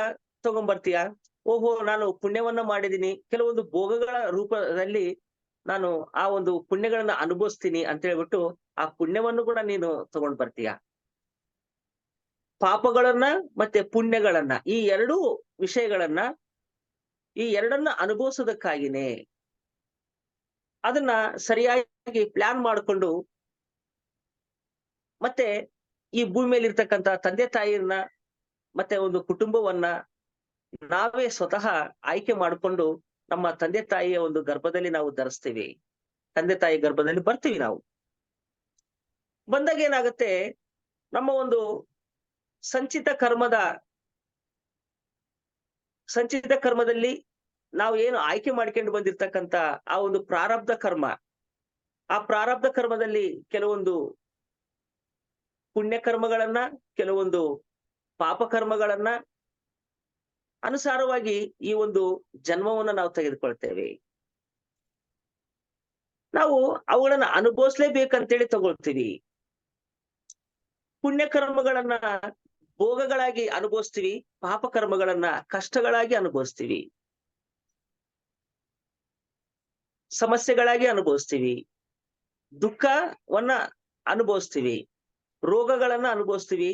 ತಗೊಂಡ್ಬರ್ತೀಯ. ಓಹೋ, ನಾನು ಪುಣ್ಯವನ್ನ ಮಾಡಿದೀನಿ, ಕೆಲವೊಂದು ಭೋಗಗಳ ರೂಪದಲ್ಲಿ ನಾನು ಆ ಒಂದು ಪುಣ್ಯಗಳನ್ನ ಅನುಭವಿಸ್ತೀನಿ ಅಂತ ಹೇಳ್ಬಿಟ್ಟು ಆ ಪುಣ್ಯವನ್ನು ಕೂಡ ನೀನು ತಗೊಂಡ್ ಬರ್ತೀಯ. ಪಾಪಗಳನ್ನ ಮತ್ತೆ ಪುಣ್ಯಗಳನ್ನ, ಈ ಎರಡೂ ವಿಷಯಗಳನ್ನ, ಈ ಎರಡನ್ನ ಅನುಭವಿಸೋದಕ್ಕಾಗಿನೇ ಅದನ್ನ ಸರಿಯಾಗಿ ಪ್ಲಾನ್ ಮಾಡಿಕೊಂಡು ಮತ್ತೆ ಈ ಭೂಮಿ ಮೇಲೆ ಇರ್ತಕ್ಕಂಥ ತಂದೆ ತಾಯಿಯನ್ನ ಮತ್ತೆ ಒಂದು ಕುಟುಂಬವನ್ನ ನಾವೇ ಸ್ವತಃ ಆಯ್ಕೆ ಮಾಡಿಕೊಂಡು ನಮ್ಮ ತಂದೆ ತಾಯಿಯ ಒಂದು ಗರ್ಭದಲ್ಲಿ ನಾವು ಧರಿಸ್ತೀವಿ, ತಂದೆ ತಾಯಿ ಗರ್ಭದಲ್ಲಿ ಬರ್ತೀವಿ. ನಾವು ಬಂದಾಗ ಏನಾಗುತ್ತೆ, ನಮ್ಮ ಒಂದು ಸಂಚಿತ ಕರ್ಮದಲ್ಲಿ ನಾವು ಏನು ಆಯ್ಕೆ ಮಾಡ್ಕೊಂಡು ಬಂದಿರ್ತಕ್ಕಂಥ ಆ ಒಂದು ಪ್ರಾರಬ್ಧ ಕರ್ಮ, ಆ ಪ್ರಾರಬ್ಧ ಕರ್ಮದಲ್ಲಿ ಕೆಲವೊಂದು ಪುಣ್ಯ ಕರ್ಮಗಳನ್ನ, ಕೆಲವೊಂದು ಪಾಪ ಕರ್ಮಗಳನ್ನ ಅನುಸಾರವಾಗಿ ಈ ಒಂದು ಜನ್ಮವನ್ನ ನಾವು ತೆಗೆದುಕೊಳ್ತೇವೆ. ನಾವು ಅವುಗಳನ್ನ ಅನುಭವಿಸ್ಲೇಬೇಕಂತೇಳಿ ತಗೊಳ್ತೀವಿ. ಪುಣ್ಯ ಕರ್ಮಗಳನ್ನ ಭೋಗಗಳಾಗಿ ಅನುಭವಿಸ್ತೀವಿ, ಪಾಪ ಕರ್ಮಗಳನ್ನ ಕಷ್ಟಗಳಾಗಿ ಅನುಭವಿಸ್ತೀವಿ, ಸಮಸ್ಯೆಗಳಾಗಿ ಅನುಭವಿಸ್ತೀವಿ, ದುಃಖವನ್ನ ಅನುಭವಿಸ್ತೀವಿ, ರೋಗಗಳನ್ನ ಅನುಭವಿಸ್ತೀವಿ,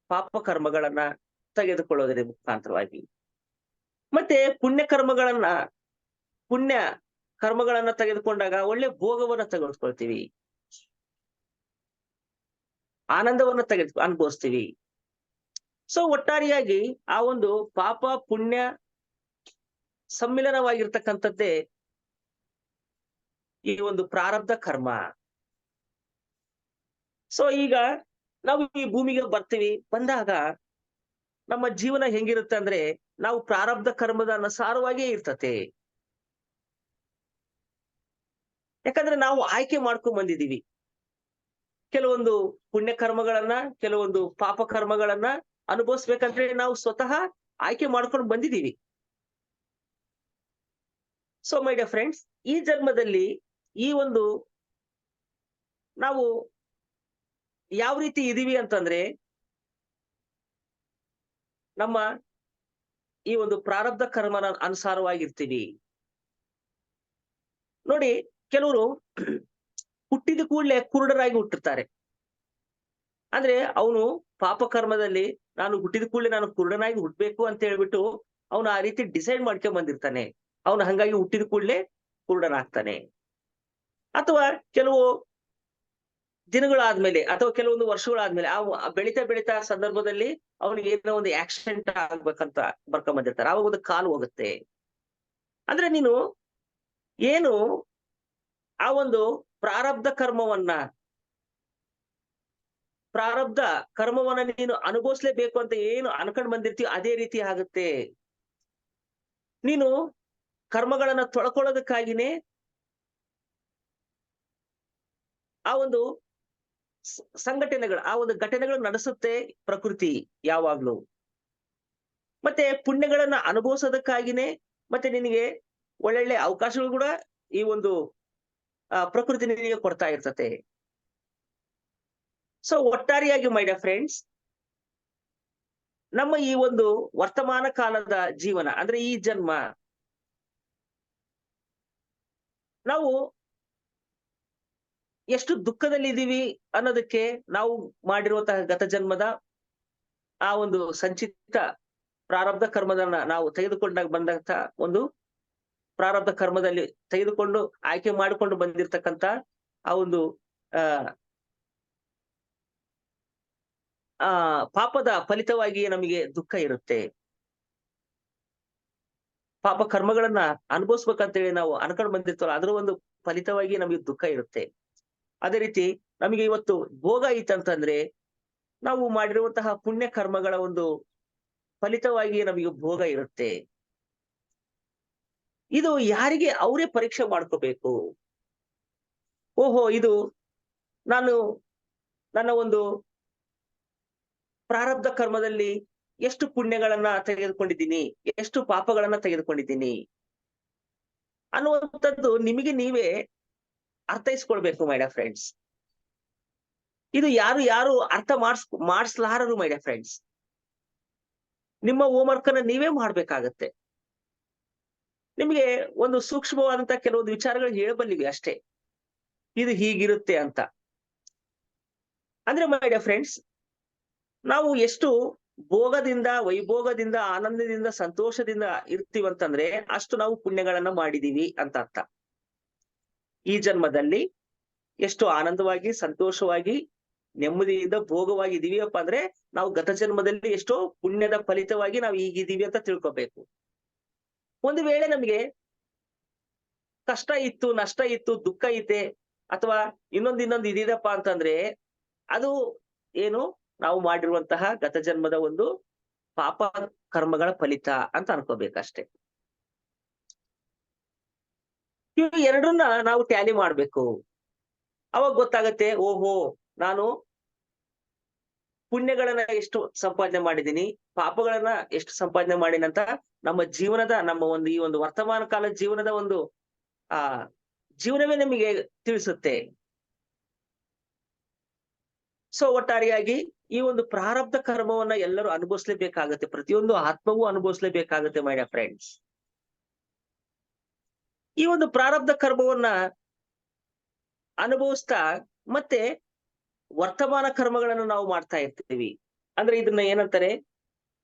ಪಾಪ ಕರ್ಮಗಳನ್ನ ತೆಗೆದುಕೊಳ್ಳೋದ್ರ ಮುಖಾಂತರವಾಗಿ. ಮತ್ತೆ ಪುಣ್ಯ ಕರ್ಮಗಳನ್ನ ತೆಗೆದುಕೊಂಡಾಗ ಒಳ್ಳೆ ಭೋಗವನ್ನ ತೆಗೆದುಕೊಳ್ತೀವಿ, ಆನಂದವನ್ನ ಅನುಭವಿಸ್ತೀವಿ. ಸೊ ಒಟ್ಟಾರೆಯಾಗಿ ಆ ಒಂದು ಪಾಪ ಪುಣ್ಯ ಸಮ್ಮಿಲನವಾಗಿರ್ತಕ್ಕಂಥದ್ದೇ ಈ ಒಂದು ಪ್ರಾರಬ್ಧ ಕರ್ಮ. ಸೊ ಈಗ ನಾವು ಈ ಭೂಮಿಗೆ ಬರ್ತೀವಿ, ಬಂದಾಗ ನಮ್ಮ ಜೀವನ ಹೆಂಗಿರುತ್ತೆ ಅಂದ್ರೆ ನಾವು ಪ್ರಾರಬ್ಧ ಕರ್ಮದ ಅನುಸಾರವಾಗಿಯೇ ಇರ್ತತೆ. ಯಾಕಂದ್ರೆ ನಾವು ಆಯ್ಕೆ ಮಾಡ್ಕೊಂಡ್ ಬಂದಿದೀವಿ ಕೆಲವೊಂದು ಪುಣ್ಯ ಕರ್ಮಗಳನ್ನ, ಕೆಲವೊಂದು ಪಾಪ ಕರ್ಮಗಳನ್ನ ಅನುಭವಿಸ್ಬೇಕಂದ್ರೆ ನಾವು ಸ್ವತಃ ಆಯ್ಕೆ ಮಾಡ್ಕೊಂಡು ಬಂದಿದೀವಿ. ಸೊ ಮೈ ಡಿಯರ್ ಫ್ರೆಂಡ್ಸ್, ಈ ಜನ್ಮದಲ್ಲಿ ಈ ಒಂದು ನಾವು ಯಾವ ರೀತಿ ಇದೀವಿ ಅಂತಂದ್ರೆ ನಮ್ಮ ಈ ಒಂದು ಪ್ರಾರಬ್ಧ ಕರ್ಮನ ಅನುಸಾರವಾಗಿರ್ತೀವಿ. ನೋಡಿ, ಕೆಲವರು ಹುಟ್ಟಿದ ಕೂಡಲೇ ಕುರುಡರಾಗಿ ಹುಟ್ಟಿರ್ತಾರೆ. ಅಂದ್ರೆ ಅವನು ಪಾಪ ಕರ್ಮದಲ್ಲಿ ನಾನು ಹುಟ್ಟಿದ ಕೂಡಲೇ ನಾನು ಕುರುಡನಾಗಿ ಹುಟ್ಟಬೇಕು ಅಂತ ಹೇಳ್ಬಿಟ್ಟು ಅವನು ಆ ರೀತಿ ಡಿಸೈಡ್ ಮಾಡ್ಕೊಂಡ್ ಬಂದಿರ್ತಾನೆ. ಅವನು ಹಂಗಾಗಿ ಹುಟ್ಟಿದ ಕೂಡಲೇ ಕುರುಡನಾಗ್ತಾನೆ. ಅಥವಾ ಕೆಲವು ದಿನಗಳಾದ್ಮೇಲೆ ಅಥವಾ ಕೆಲವೊಂದು ವರ್ಷಗಳಾದ್ಮೇಲೆ ಆ ಬೆಳಿತಾ ಸಂದರ್ಭದಲ್ಲಿ ಅವನಿಗೆ ಏನೋ ಒಂದು ಆಕ್ಸಿಡೆಂಟ್ ಆಗ್ಬೇಕಂತ ಬರ್ಕೊಂಡ್ ಬಂದಿರ್ತಾರೆ, ಆವಾಗ ಒಂದು ಕಾಲು ಹೋಗುತ್ತೆ. ಅಂದ್ರೆ ನೀನು ಏನು ಆ ಒಂದು ಪ್ರಾರಬ್ಧ ಕರ್ಮವನ್ನ ನೀನು ಅನುಭವಿಸ್ಲೇಬೇಕು ಅಂತ ಏನು ಅನ್ಕೊಂಡ್ ಬಂದಿರ್ತೀವಿ, ಅದೇ ರೀತಿ ಆಗುತ್ತೆ. ನೀನು ಕರ್ಮಗಳನ್ನ ತೊಳ್ಕೊಳ್ಳೋದಕ್ಕಾಗಿನೇ ಆ ಒಂದು ಸಂಘಟನೆಗಳು ಆ ಒಂದು ಘಟನೆಗಳು ನಡೆಸುತ್ತೆ ಪ್ರಕೃತಿ ಯಾವಾಗ್ಲೂ. ಮತ್ತೆ ಪುಣ್ಯಗಳನ್ನ ಅನುಭವಿಸೋದಕ್ಕಾಗಿನೇ ಮತ್ತೆ ನಿನಗೆ ಒಳ್ಳೊಳ್ಳೆ ಅವಕಾಶಗಳು ಕೂಡ ಈ ಒಂದು ಪ್ರಕೃತಿ ನಿನಗೆ ಕೊಡ್ತಾ ಇರ್ತತೆ. ಸೊ ಒಟ್ಟಾರೆಯಾಗಿ ಮೈ ಡಿಯರ್ ಫ್ರೆಂಡ್ಸ್, ನಮ್ಮ ಈ ಒಂದು ವರ್ತಮಾನ ಕಾಲದ ಜೀವನ ಅಂದ್ರೆ ಈ ಜನ್ಮ, ನಾವು ಎಷ್ಟು ದುಃಖದಲ್ಲಿ ಇದೀವಿ ಅನ್ನೋದಕ್ಕೆ ನಾವು ಮಾಡಿರುವಂತಹ ಗತ ಜನ್ಮದ ಆ ಒಂದು ಸಂಚಿತ ಪ್ರಾರಬ್ಧ ಕರ್ಮದನ್ನ ನಾವು ತೆಗೆದುಕೊಂಡಾಗ ಬಂದಂತ ಒಂದು ಪ್ರಾರಬ್ಧ ಕರ್ಮದಲ್ಲಿ ತೆಗೆದುಕೊಂಡು ಆಯ್ಕೆ ಮಾಡಿಕೊಂಡು ಬಂದಿರತಕ್ಕಂತ ಆ ಒಂದು ಆ ಆ ಪಾಪದ ಫಲಿತವಾಗಿ ನಮಗೆ ದುಃಖ ಇರುತ್ತೆ. ಪಾಪ ಕರ್ಮಗಳನ್ನ ಅನುಭವಿಸ್ಬೇಕಂತೇಳಿ ನಾವು ಅನ್ಕೊಂಡ್ ಬಂದಿರ್ತವಲ್ಲ, ಅದರ ಒಂದು ಫಲಿತವಾಗಿ ನಮಗೆ ದುಃಖ ಇರುತ್ತೆ. ಅದೇ ರೀತಿ ನಮಗೆ ಇವತ್ತು ಭೋಗ ಐತಂತಂದ್ರೆ ನಾವು ಮಾಡಿರುವಂತಹ ಪುಣ್ಯ ಕರ್ಮಗಳ ಒಂದು ಫಲಿತವಾಗಿ ನಮಗೆ ಭೋಗ ಇರುತ್ತೆ. ಇದು ಯಾರಿಗೆ ಅವರೇ ಪರೀಕ್ಷೆ ಮಾಡ್ಕೋಬೇಕು. ಓಹೋ, ಇದು ನಾನು ನನ್ನ ಒಂದು ಪ್ರಾರಬ್ಧ ಕರ್ಮದಲ್ಲಿ ಎಷ್ಟು ಪುಣ್ಯಗಳನ್ನ ತೆಗೆದುಕೊಂಡಿದ್ದೀನಿ, ಎಷ್ಟು ಪಾಪಗಳನ್ನ ತೆಗೆದುಕೊಂಡಿದ್ದೀನಿ ಅನ್ನುವಂಥದ್ದು ನಿಮಗೆ ನೀವೇ ಅರ್ಥೈಸ್ಕೊಳ್ಬೇಕು ಮೈ ಡಿಯರ್ ಫ್ರೆಂಡ್ಸ್. ಇದು ಯಾರು ಅರ್ಥ ಮಾಡಿಸ್ಲಾರರು ಮೈ ಡಿಯರ್ ಫ್ರೆಂಡ್ಸ್. ನಿಮ್ಮ ಹೋಮ್ವರ್ಕ್ ಅನ್ನ ನೀವೇ ಮಾಡ್ಬೇಕಾಗತ್ತೆ. ನಿಮಗೆ ಒಂದು ಸೂಕ್ಷ್ಮವಾದಂತ ಕೆಲವೊಂದು ವಿಚಾರಗಳು ಹೇಳಬಲ್ಲಿವಿ ಅಷ್ಟೇ, ಇದು ಹೀಗಿರುತ್ತೆ ಅಂತ. ಅಂದ್ರೆ ಮೈ ಡಿಯರ್ ಫ್ರೆಂಡ್ಸ್, ನಾವು ಎಷ್ಟು ಭೋಗದಿಂದ, ವೈಭೋಗದಿಂದ, ಆನಂದದಿಂದ, ಸಂತೋಷದಿಂದ ಇರ್ತೀವಂತಂದ್ರೆ ಅಷ್ಟು ನಾವು ಪುಣ್ಯಗಳನ್ನ ಮಾಡಿದೀವಿ ಅಂತ ಅರ್ಥ. ಈ ಜನ್ಮದಲ್ಲಿ ಎಷ್ಟು ಆನಂದವಾಗಿ, ಸಂತೋಷವಾಗಿ, ನೆಮ್ಮದಿಯಿಂದ ಭೋಗವಾಗಿದ್ದೀವಿಯಪ್ಪ ಅಂದ್ರೆ ನಾವು ಗತ ಜನ್ಮದಲ್ಲಿ ಎಷ್ಟೋ ಪುಣ್ಯದ ಫಲಿತವಾಗಿ ನಾವು ಈಗಿದ್ದೀವಿ ಅಂತ ತಿಳ್ಕೊಬೇಕು. ಒಂದು ವೇಳೆ ನಮಗೆ ಕಷ್ಟ ಇತ್ತು, ನಷ್ಟ ಇತ್ತು, ದುಃಖ ಐತೆ ಅಥವಾ ಇನ್ನೊಂದು ಇದಿದೆಪ್ಪ ಅಂತಂದ್ರೆ ಅದು ಏನು, ನಾವು ಮಾಡಿರುವಂತಹ ಗತ ಜನ್ಮದ ಒಂದು ಪಾಪ ಕರ್ಮಗಳ ಫಲಿತ ಅಂತ ಅನ್ಕೋಬೇಕಷ್ಟೆ. ಇವು ಎರಡನ್ನ ನಾವು ಟ್ಯಾಲಿ ಮಾಡ್ಬೇಕು. ಅವಾಗ ಗೊತ್ತಾಗತ್ತೆ, ಓಹೋ ನಾನು ಪುಣ್ಯಗಳನ್ನ ಎಷ್ಟು ಸಂಪಾದನೆ ಮಾಡಿದೀನಿ, ಪಾಪಗಳನ್ನ ಎಷ್ಟು ಸಂಪಾದನೆ ಮಾಡಿನಂತ ನಮ್ಮ ಜೀವನದ, ನಮ್ಮ ಒಂದು ಈ ಒಂದು ವರ್ತಮಾನ ಕಾಲ ಜೀವನದ ಒಂದು ಆ ಜೀವನವೇ ನಮಗೆ ತಿಳಿಸುತ್ತೆ. ಸೊ ಒಟ್ಟಾರೆಯಾಗಿ ಈ ಒಂದು ಪ್ರಾರಬ್ಧ ಕರ್ಮವನ್ನ ಎಲ್ಲರೂ ಅನುಭವಿಸ್ಲೇಬೇಕಾಗತ್ತೆ, ಪ್ರತಿಯೊಂದು ಆತ್ಮವೂ ಅನುಭವಿಸ್ಲೇಬೇಕಾಗತ್ತೆ ಮೈ ಡಿಯರ್ ಫ್ರೆಂಡ್ಸ್. ಈ ಒಂದು ಪ್ರಾರಬ್ಧ ಕರ್ಮವನ್ನ ಅನುಭವಿಸ್ತಾ ಮತ್ತೆ ವರ್ತಮಾನ ಕರ್ಮಗಳನ್ನು ನಾವು ಮಾಡ್ತಾ ಇರ್ತೀವಿ. ಅಂದ್ರೆ ಇದನ್ನ ಏನಂತಾರೆ,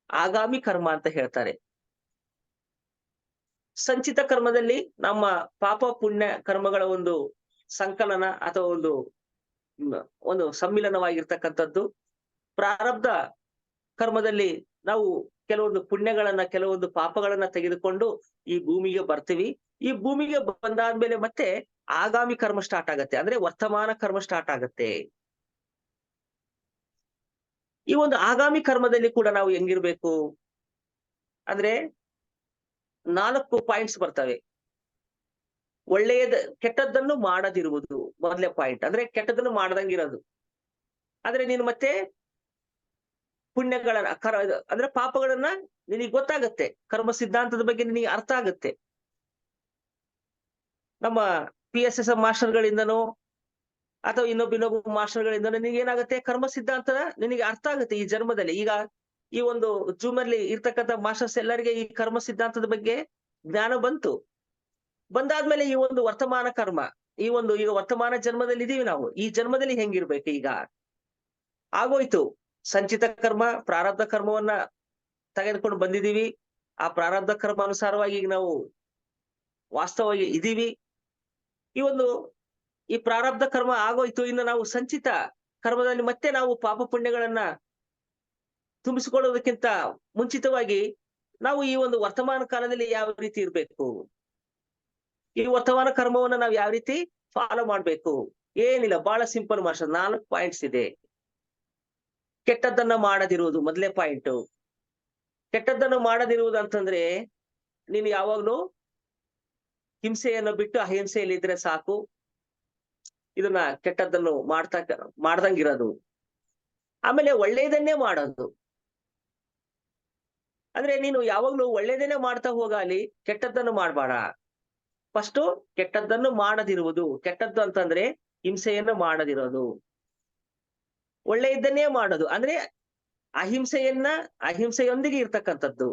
ಆಗಾಮಿ ಕರ್ಮ ಅಂತ ಹೇಳ್ತಾರೆ. ಸಂಚಿತ ಕರ್ಮದಲ್ಲಿ ನಮ್ಮ ಪಾಪ ಪುಣ್ಯ ಕರ್ಮಗಳ ಒಂದು ಸಂಕಲನ ಅಥವಾ ಒಂದು ಸಮ್ಮಿಲನವಾಗಿರ್ತಕ್ಕಂಥದ್ದು. ಪ್ರಾರಬ್ಧ ಕರ್ಮದಲ್ಲಿ ನಾವು ಕೆಲವೊಂದು ಪುಣ್ಯಗಳನ್ನ, ಕೆಲವೊಂದು ಪಾಪಗಳನ್ನ ತೆಗೆದುಕೊಂಡು ಈ ಭೂಮಿಗೆ ಬರ್ತೀವಿ. ಈ ಭೂಮಿಗೆ ಬಂದಾದ್ಮೇಲೆ ಮತ್ತೆ ಆಗಾಮಿ ಕರ್ಮ ಸ್ಟಾರ್ಟ್ ಆಗತ್ತೆ, ಅಂದ್ರೆ ವರ್ತಮಾನ ಕರ್ಮ ಸ್ಟಾರ್ಟ್ ಆಗತ್ತೆ. ಈ ಒಂದು ಆಗಾಮಿ ಕರ್ಮದಲ್ಲಿ ಕೂಡ ನಾವು ಹೆಂಗಿರ್ಬೇಕು ಅಂದ್ರೆ 4 ಪಾಯಿಂಟ್ಸ್ ಬರ್ತವೆ. ಕೆಟ್ಟದ್ದನ್ನು ಮಾಡದಿರುವುದು ಮೊದಲನೇ ಪಾಯಿಂಟ್, ಅಂದ್ರೆ ಕೆಟ್ಟದ್ದನ್ನು ಮಾಡದಂಗಿರೋದು. ಆದ್ರೆ ನೀನು ಮತ್ತೆ ಪುಣ್ಯಗಳನ್ನ ಅಂದ್ರೆ ಪಾಪಗಳನ್ನ ನಿನಗೆ ಗೊತ್ತಾಗತ್ತೆ, ಕರ್ಮ ಸಿದ್ಧಾಂತದ ಬಗ್ಗೆ ನಿನಗೆ ಅರ್ಥ ಆಗತ್ತೆ. ನಮ್ಮ PSS ಮಾಸ್ಟರ್ಗಳಿಂದನೋ ಅಥವಾ ಇನ್ನೊಬ್ಬ ಮಾಸ್ಟರ್ಗಳಿಂದನೋ ನಿನಗೆ ಏನಾಗುತ್ತೆ, ಕರ್ಮ ಸಿದ್ಧಾಂತದ ನಿನಗೆ ಅರ್ಥ ಆಗುತ್ತೆ ಈ ಜನ್ಮದಲ್ಲಿ. ಈಗ ಈ ಒಂದು ಜೂಮ್ ಅಲ್ಲಿ ಇರ್ತಕ್ಕಂಥ ಮಾಸ್ಟರ್ಸ್ ಎಲ್ಲರಿಗೆ ಈ ಕರ್ಮ ಸಿದ್ಧಾಂತದ ಬಗ್ಗೆ ಜ್ಞಾನ ಬಂದಾದ್ಮೇಲೆ ಈ ಒಂದು ವರ್ತಮಾನ ಕರ್ಮ, ಈಗ ವರ್ತಮಾನ ಜನ್ಮದಲ್ಲಿ ಇದೀವಿ ನಾವು, ಈ ಜನ್ಮದಲ್ಲಿ ಹೆಂಗಿರ್ಬೇಕು ಈಗ ಆಗೋಯ್ತು. ಸಂಚಿತ ಕರ್ಮ, ಪ್ರಾರಬ್ಧ ಕರ್ಮವನ್ನ ತೆಗೆದುಕೊಂಡು ಬಂದಿದೀವಿ. ಆ ಪ್ರಾರಬ್ಧ ಕರ್ಮ ಅನುಸಾರವಾಗಿ ಈಗ ನಾವು ವಾಸ್ತವವಾಗಿ ಇದೀವಿ. ಈ ಪ್ರಾರಬ್ಧ ಕರ್ಮ ಆಗೋಯ್ತು. ಇನ್ನು ನಾವು ಸಂಚಿತ ಕರ್ಮದಲ್ಲಿ ಮತ್ತೆ ನಾವು ಪಾಪ ಪುಣ್ಯಗಳನ್ನ ತುಂಬಿಸಿಕೊಳ್ಳೋದಕ್ಕಿಂತ ಮುಂಚಿತವಾಗಿ ನಾವು ಈ ಒಂದು ವರ್ತಮಾನ ಕಾಲದಲ್ಲಿ ಯಾವ ರೀತಿ ಇರ್ಬೇಕು, ಈ ವರ್ತಮಾನ ಕರ್ಮವನ್ನ ನಾವು ಯಾವ ರೀತಿ ಫಾಲೋ ಮಾಡ್ಬೇಕು. ಏನಿಲ್ಲ, ಬಹಳ ಸಿಂಪಲ್ ಮಾಸ್ಟರ್, 4 ಪಾಯಿಂಟ್ಸ್ ಇದೆ. ಕೆಟ್ಟದ್ದನ್ನ ಮಾಡದಿರುವುದು ಮೊದಲೇ ಪಾಯಿಂಟ್. ಕೆಟ್ಟದ್ದನ್ನು ಮಾಡದಿರುವುದು ಅಂತಂದ್ರೆ ನೀನು ಯಾವಾಗ್ಲೂ ಹಿಂಸೆಯನ್ನು ಬಿಟ್ಟು ಅಹಿಂಸೆಯಲ್ಲಿ ಇದ್ರೆ ಸಾಕು. ಇದನ್ನ ಕೆಟ್ಟದ್ದನ್ನು ಮಾಡ್ದಂಗಿರೋದು. ಆಮೇಲೆ ಒಳ್ಳೆಯದನ್ನೇ ಮಾಡೋದು. ಅಂದ್ರೆ ನೀನು ಯಾವಾಗ್ಲೂ ಒಳ್ಳೆಯದನ್ನೇ ಮಾಡ್ತಾ ಹೋಗಾಲಿ, ಕೆಟ್ಟದ್ದನ್ನು ಮಾಡ್ಬೇಡ. ಫಸ್ಟ್ ಕೆಟ್ಟದ್ದನ್ನು ಮಾಡದಿರುವುದು. ಕೆಟ್ಟದ್ದು ಅಂತಂದ್ರೆ ಹಿಂಸೆಯನ್ನು ಮಾಡದಿರೋದು. ಒಳ್ಳೆಯದನ್ನೇ ಮಾಡೋದು ಅಂದ್ರೆ ಅಹಿಂಸೆಯೊಂದಿಗೆ ಇರ್ತಕ್ಕಂಥದ್ದು.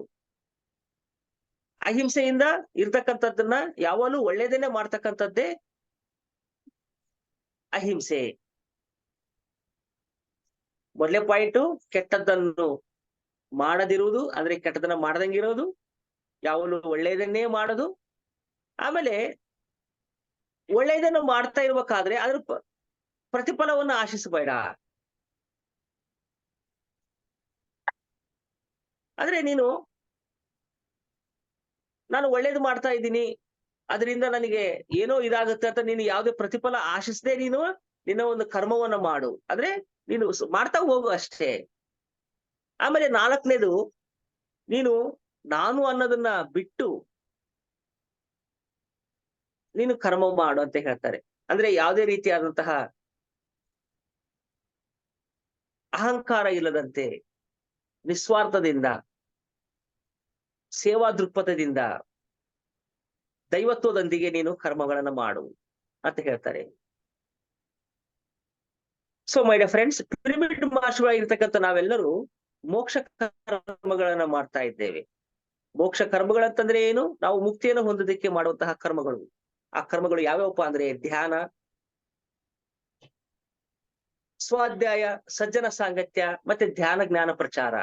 ಅಹಿಂಸೆಯಿಂದ ಇರ್ತಕ್ಕಂಥದ್ದನ್ನ ಯಾವಾಗಲೂ ಒಳ್ಳೆಯದನ್ನೇ ಮಾಡ್ತಕ್ಕಂಥದ್ದೇ ಅಹಿಂಸೆ. ಮೊದಲೇ ಪಾಯಿಂಟು ಕೆಟ್ಟದ್ದನ್ನು ಮಾಡದಿರುವುದು ಅಂದ್ರೆ ಕೆಟ್ಟದನ್ನ ಮಾಡದಂಗಿರೋದು. ಯಾವಾಗಲೂ ಒಳ್ಳೆಯದನ್ನೇ ಮಾಡೋದು. ಆಮೇಲೆ ಒಳ್ಳೆಯದನ್ನು ಮಾಡ್ತಾ ಇರ್ಬೇಕಾದ್ರೆ ಅದ್ರ ಪ್ರತಿಫಲವನ್ನು ಆಶಿಸಬೇಡ. ಅಂದ್ರೆ ನಾನು ಒಳ್ಳೇದು ಮಾಡ್ತಾ ಇದ್ದೀನಿ, ಅದರಿಂದ ನನಗೆ ಏನೋ ಇದಾಗುತ್ತೆ ಅಂತ ನೀನು ಯಾವುದೇ ಪ್ರತಿಫಲ ಆಶಿಸದೆ ನಿನ್ನ ಒಂದು ಕರ್ಮವನ್ನ ಮಾಡು. ಅಂದ್ರೆ ನೀನು ಮಾಡ್ತಾ ಹೋಗು ಅಷ್ಟೇ. ಆಮೇಲೆ 4ನೇದು, ನೀನು ನಾನು ಅನ್ನೋದನ್ನ ಬಿಟ್ಟು ನೀನು ಕರ್ಮ ಮಾಡು ಅಂತ ಹೇಳ್ತಾರೆ. ಅಂದ್ರೆ ಯಾವುದೇ ರೀತಿಯಾದಂತಹ ಅಹಂಕಾರ ಇಲ್ಲದಂತೆ ನಿಸ್ವಾರ್ಥದಿಂದ, ಸೇವಾ ದೃಕ್ಪಥದಿಂದ, ದೈವತ್ವದೊಂದಿಗೆ ನೀನು ಕರ್ಮಗಳನ್ನ ಮಾಡು ಅಂತ ಹೇಳ್ತಾರೆ. So my dear friends, pyramid ಮಾಸ್ಟರ್ಗಳಾಗಿರ್ತಕ್ಕಂಥ ನಾವೆಲ್ಲರೂ ಮೋಕ್ಷ ಕರ್ಮಗಳನ್ನ ಮಾಡ್ತಾ ಇದ್ದೇವೆ. ಮೋಕ್ಷ ಕರ್ಮಗಳಂತಂದ್ರೆ ಏನು? ನಾವು ಮುಕ್ತಿಯನ್ನು ಹೊಂದೋದಕ್ಕೆ ಮಾಡುವಂತಹ ಕರ್ಮಗಳು. ಆ ಕರ್ಮಗಳು ಯಾವ್ಯಾವಪ್ಪ ಅಂದ್ರೆ ಧ್ಯಾನ, ಸ್ವಾಧ್ಯಾಯ, ಸಜ್ಜನ ಸಾಂಗತ್ಯ ಮತ್ತೆ ಧ್ಯಾನ ಜ್ಞಾನ ಪ್ರಚಾರ.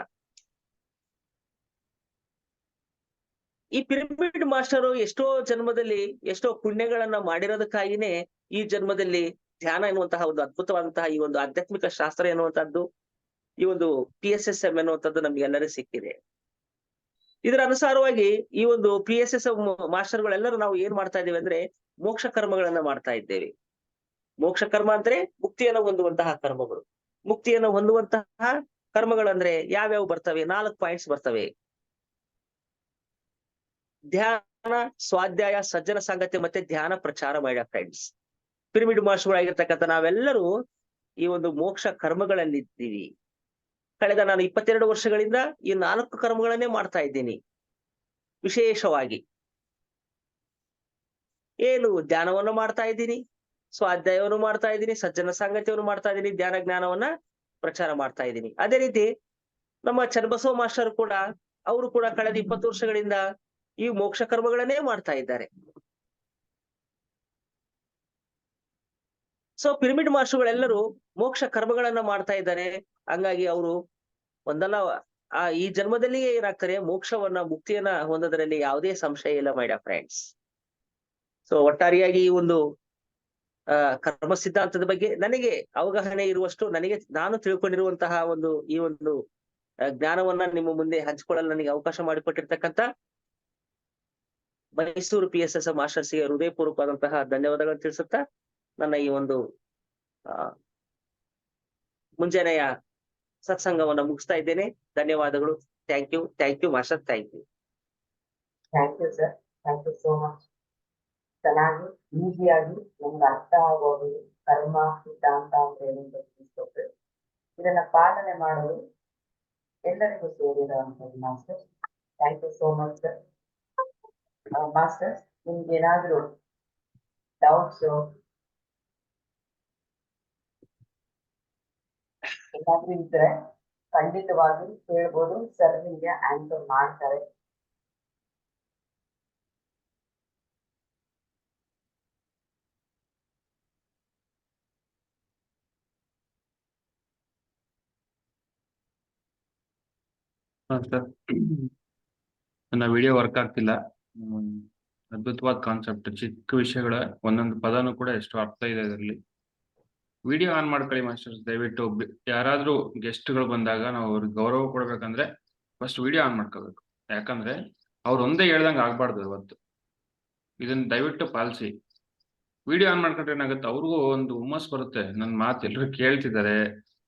ಈ ಪಿರಮಿಡ್ ಮಾಸ್ಟರು ಎಷ್ಟೋ ಜನ್ಮದಲ್ಲಿ ಎಷ್ಟೋ ಪುಣ್ಯಗಳನ್ನ ಮಾಡಿರೋದಕ್ಕಾಗಿನೇ ಈ ಜನ್ಮದಲ್ಲಿ ಧ್ಯಾನ ಎನ್ನುವಂತಹ ಒಂದು ಅದ್ಭುತವಾದಂತಹ ಈ ಒಂದು ಆಧ್ಯಾತ್ಮಿಕ ಶಾಸ್ತ್ರ ಎನ್ನುವಂತಹದ್ದು, ಈ ಒಂದು PSSM ಎನ್ನುವಂಥದ್ದು ನಮ್ಗೆಲ್ಲರಿಗೂ ಸಿಕ್ಕಿದೆ. ಇದರ ಅನುಸಾರವಾಗಿ ಈ ಒಂದು PSSM ಮಾಸ್ಟರ್ಗಳೆಲ್ಲರೂ ನಾವು ಏನ್ ಮಾಡ್ತಾ ಇದ್ದೇವೆ ಅಂದ್ರೆ ಮೋಕ್ಷ ಕರ್ಮಗಳನ್ನ ಮಾಡ್ತಾ ಇದ್ದೇವೆ. ಮೋಕ್ಷ ಕರ್ಮ ಅಂದ್ರೆ ಮುಕ್ತಿಯನ್ನು ಹೊಂದುವಂತಹ ಕರ್ಮಗಳು. ಮುಕ್ತಿಯನ್ನು ಹೊಂದುವಂತಹ ಕರ್ಮಗಳಂದ್ರೆ ಯಾವ್ಯಾವ ಬರ್ತವೆ? 4 ಪಾಯಿಂಟ್ಸ್ ಬರ್ತವೆ. ಧ್ಯಾನ, ಸ್ವಾಧ್ಯಾಯ, ಸಜ್ಜನ ಸಾಂಗತ್ಯ ಮತ್ತೆ ಧ್ಯಾನ ಪ್ರಚಾರ ಮಾಡಿದ ಫ್ರೆಂಡ್ಸ್. ಪಿರಮಿಡ್ ಮಾಸ್ಟರ್ಗಳಾಗಿರ್ತಕ್ಕಂಥ ನಾವೆಲ್ಲರೂ ಈ ಒಂದು ಮೋಕ್ಷ ಕರ್ಮಗಳಲ್ಲಿದ್ದೀವಿ. ಕಳೆದ ನಾನು 22 ವರ್ಷಗಳಿಂದ ಈ 4 ಕರ್ಮಗಳನ್ನೇ ಮಾಡ್ತಾ ಇದ್ದೀನಿ. ವಿಶೇಷವಾಗಿ ಏನು ಧ್ಯಾನವನ್ನು ಮಾಡ್ತಾ ಇದ್ದೀನಿ, ಸ್ವಾಧ್ಯಾಯವನ್ನು ಮಾಡ್ತಾ ಇದ್ದೀನಿ, ಸಜ್ಜನ ಸಾಂಗತ್ಯವನ್ನು ಮಾಡ್ತಾ ಇದ್ದೀನಿ, ಧ್ಯಾನ ಜ್ಞಾನವನ್ನ ಪ್ರಚಾರ ಮಾಡ್ತಾ ಇದ್ದೀನಿ. ಅದೇ ರೀತಿ ನಮ್ಮ ಚನ್ನಬಸವ ಮಾಸ್ಟರ್ ಕೂಡ, ಅವರು ಕೂಡ ಕಳೆದ 20 ವರ್ಷಗಳಿಂದ ಈ ಮೋಕ್ಷ ಕರ್ಮಗಳನ್ನೇ ಮಾಡ್ತಾ ಇದ್ದಾರೆ. ಸೊ ಪಿರಮಿಡ್ ಮಾಸ್ಟರ್ಗಳೆಲ್ಲರೂ ಮೋಕ್ಷ ಕರ್ಮಗಳನ್ನ ಮಾಡ್ತಾ ಇದ್ದಾರೆ. ಹಂಗಾಗಿ ಅವರು ಒಂದಲ್ಲ ಈ ಜನ್ಮದಲ್ಲಿಯೇ ಏನಾಗ್ತಾರೆ, ಮೋಕ್ಷವನ್ನ, ಮುಕ್ತಿಯನ್ನ ಹೊಂದೋದ್ರಲ್ಲಿ ಯಾವುದೇ ಸಂಶಯ ಇಲ್ಲ ಮೈ ಡಿಯರ್ ಫ್ರೆಂಡ್ಸ್. ಸೊ ಒಟ್ಟಾರೆಯಾಗಿ ಈ ಒಂದು ಕರ್ಮ ಸಿದ್ಧಾಂತದ ಬಗ್ಗೆ ನನಗೆ ಅವಗಾಹನೆ ಇರುವಷ್ಟು, ನಾನು ತಿಳ್ಕೊಂಡಿರುವಂತಹ ಈ ಒಂದು ಜ್ಞಾನವನ್ನ ನಿಮ್ಮ ಮುಂದೆ ಹಂಚಿಕೊಳ್ಳಲು ನನಗೆ ಅವಕಾಶ ಮಾಡಿಕೊಟ್ಟಿರ್ತಕ್ಕಂಥ ಮೈಸೂರು PSSM ಮಾಸ್ಟರ್ಸ್ಗೆ ಹೃದಯಪೂರ್ವಕವಾದಂತಹ ಧನ್ಯವಾದಗಳನ್ನು ತಿಳಿಸುತ್ತಾ ನನ್ನ ಈ ಒಂದು ಮುಂಜಾನೆಯ ಸತ್ಸಂಗವನ್ನ ಮುಗಿಸ್ತಾ ಇದ್ದೇನೆ. ಧನ್ಯವಾದಗಳು. Thank you master. Thank you sir. Thank you so much. ಚೆನ್ನಾಗಿ ಈಸಿಯಾಗಿ ನಮ್ಗೆ ಅರ್ಥ ಆಗೋದು ಕರ್ಮ ಸಿದ್ಧಾಂತ ಅಂತ ಏನಂತ ತಿಳಿಸ್ಕೊಟ್ರೆ, ಇದನ್ನ ಪಾಲನೆ ಮಾಡೋದು ಎಲ್ಲರಿಗೂ ಸೇರಿರುವಂಥದ್ದು master. Thank you so much sir. Master, ನಿಮ್ಗೆ ಏನಾದ್ರು ಡೌಟ್ಸ್ ಏನಾದ್ರೂ ಇದ್ರೆ ಖಂಡಿತವಾಗಿ ಕೇಳ್ಬೋದು. ಸರ್ ನಿಮ್ಗೆ ಆನ್ಸರ್ ಮಾಡ್ತಾರೆ. ಸರ್, ನನ್ನ ವಿಡಿಯೋ ವರ್ಕ್ ಆಗ್ತಿಲ್ಲ. ಅದ್ಭುತವಾದ ಕಾನ್ಸೆಪ್ಟ್, ಚಿಕ್ಕ ವಿಷಯಗಳ ಒಂದೊಂದು ಪದನೂ ಕೂಡ ಎಷ್ಟು ಅರ್ಥ ಇದೆ ಇದರಲ್ಲಿ. ವಿಡಿಯೋ ಆನ್ ಮಾಡ್ಕೊಳ್ಳಿ ಮಾಸ್ಟರ್ಸ್, ದಯವಿಟ್ಟು. ಯಾರಾದ್ರೂ ಗೆಸ್ಟ್ಗಳು ಬಂದಾಗ ನಾವು ಅವ್ರಿಗೆ ಗೌರವ ಕೊಡ್ಬೇಕಂದ್ರೆ ಫಸ್ಟ್ ವಿಡಿಯೋ ಆನ್ ಮಾಡ್ಕೋಬೇಕು. ಯಾಕಂದ್ರೆ ಅವ್ರು ಒಂದೇ ಹೇಳ್ದಂಗೆ ಆಗ್ಬಾರ್ದು. ಇವತ್ತು ಇದನ್ನ ದಯವಿಟ್ಟು ಪಾಲಿಸಿ. ವಿಡಿಯೋ ಆನ್ ಮಾಡ್ಕೊಂಡ್ರೆ ಏನಾಗುತ್ತೆ, ಅವ್ರಿಗೂ ಒಂದು ಹುಮ್ಮಸ್ ಬರುತ್ತೆ. ನನ್ನ ಮಾತು ಎಲ್ಲರೂ ಕೇಳ್ತಿದ್ದಾರೆ,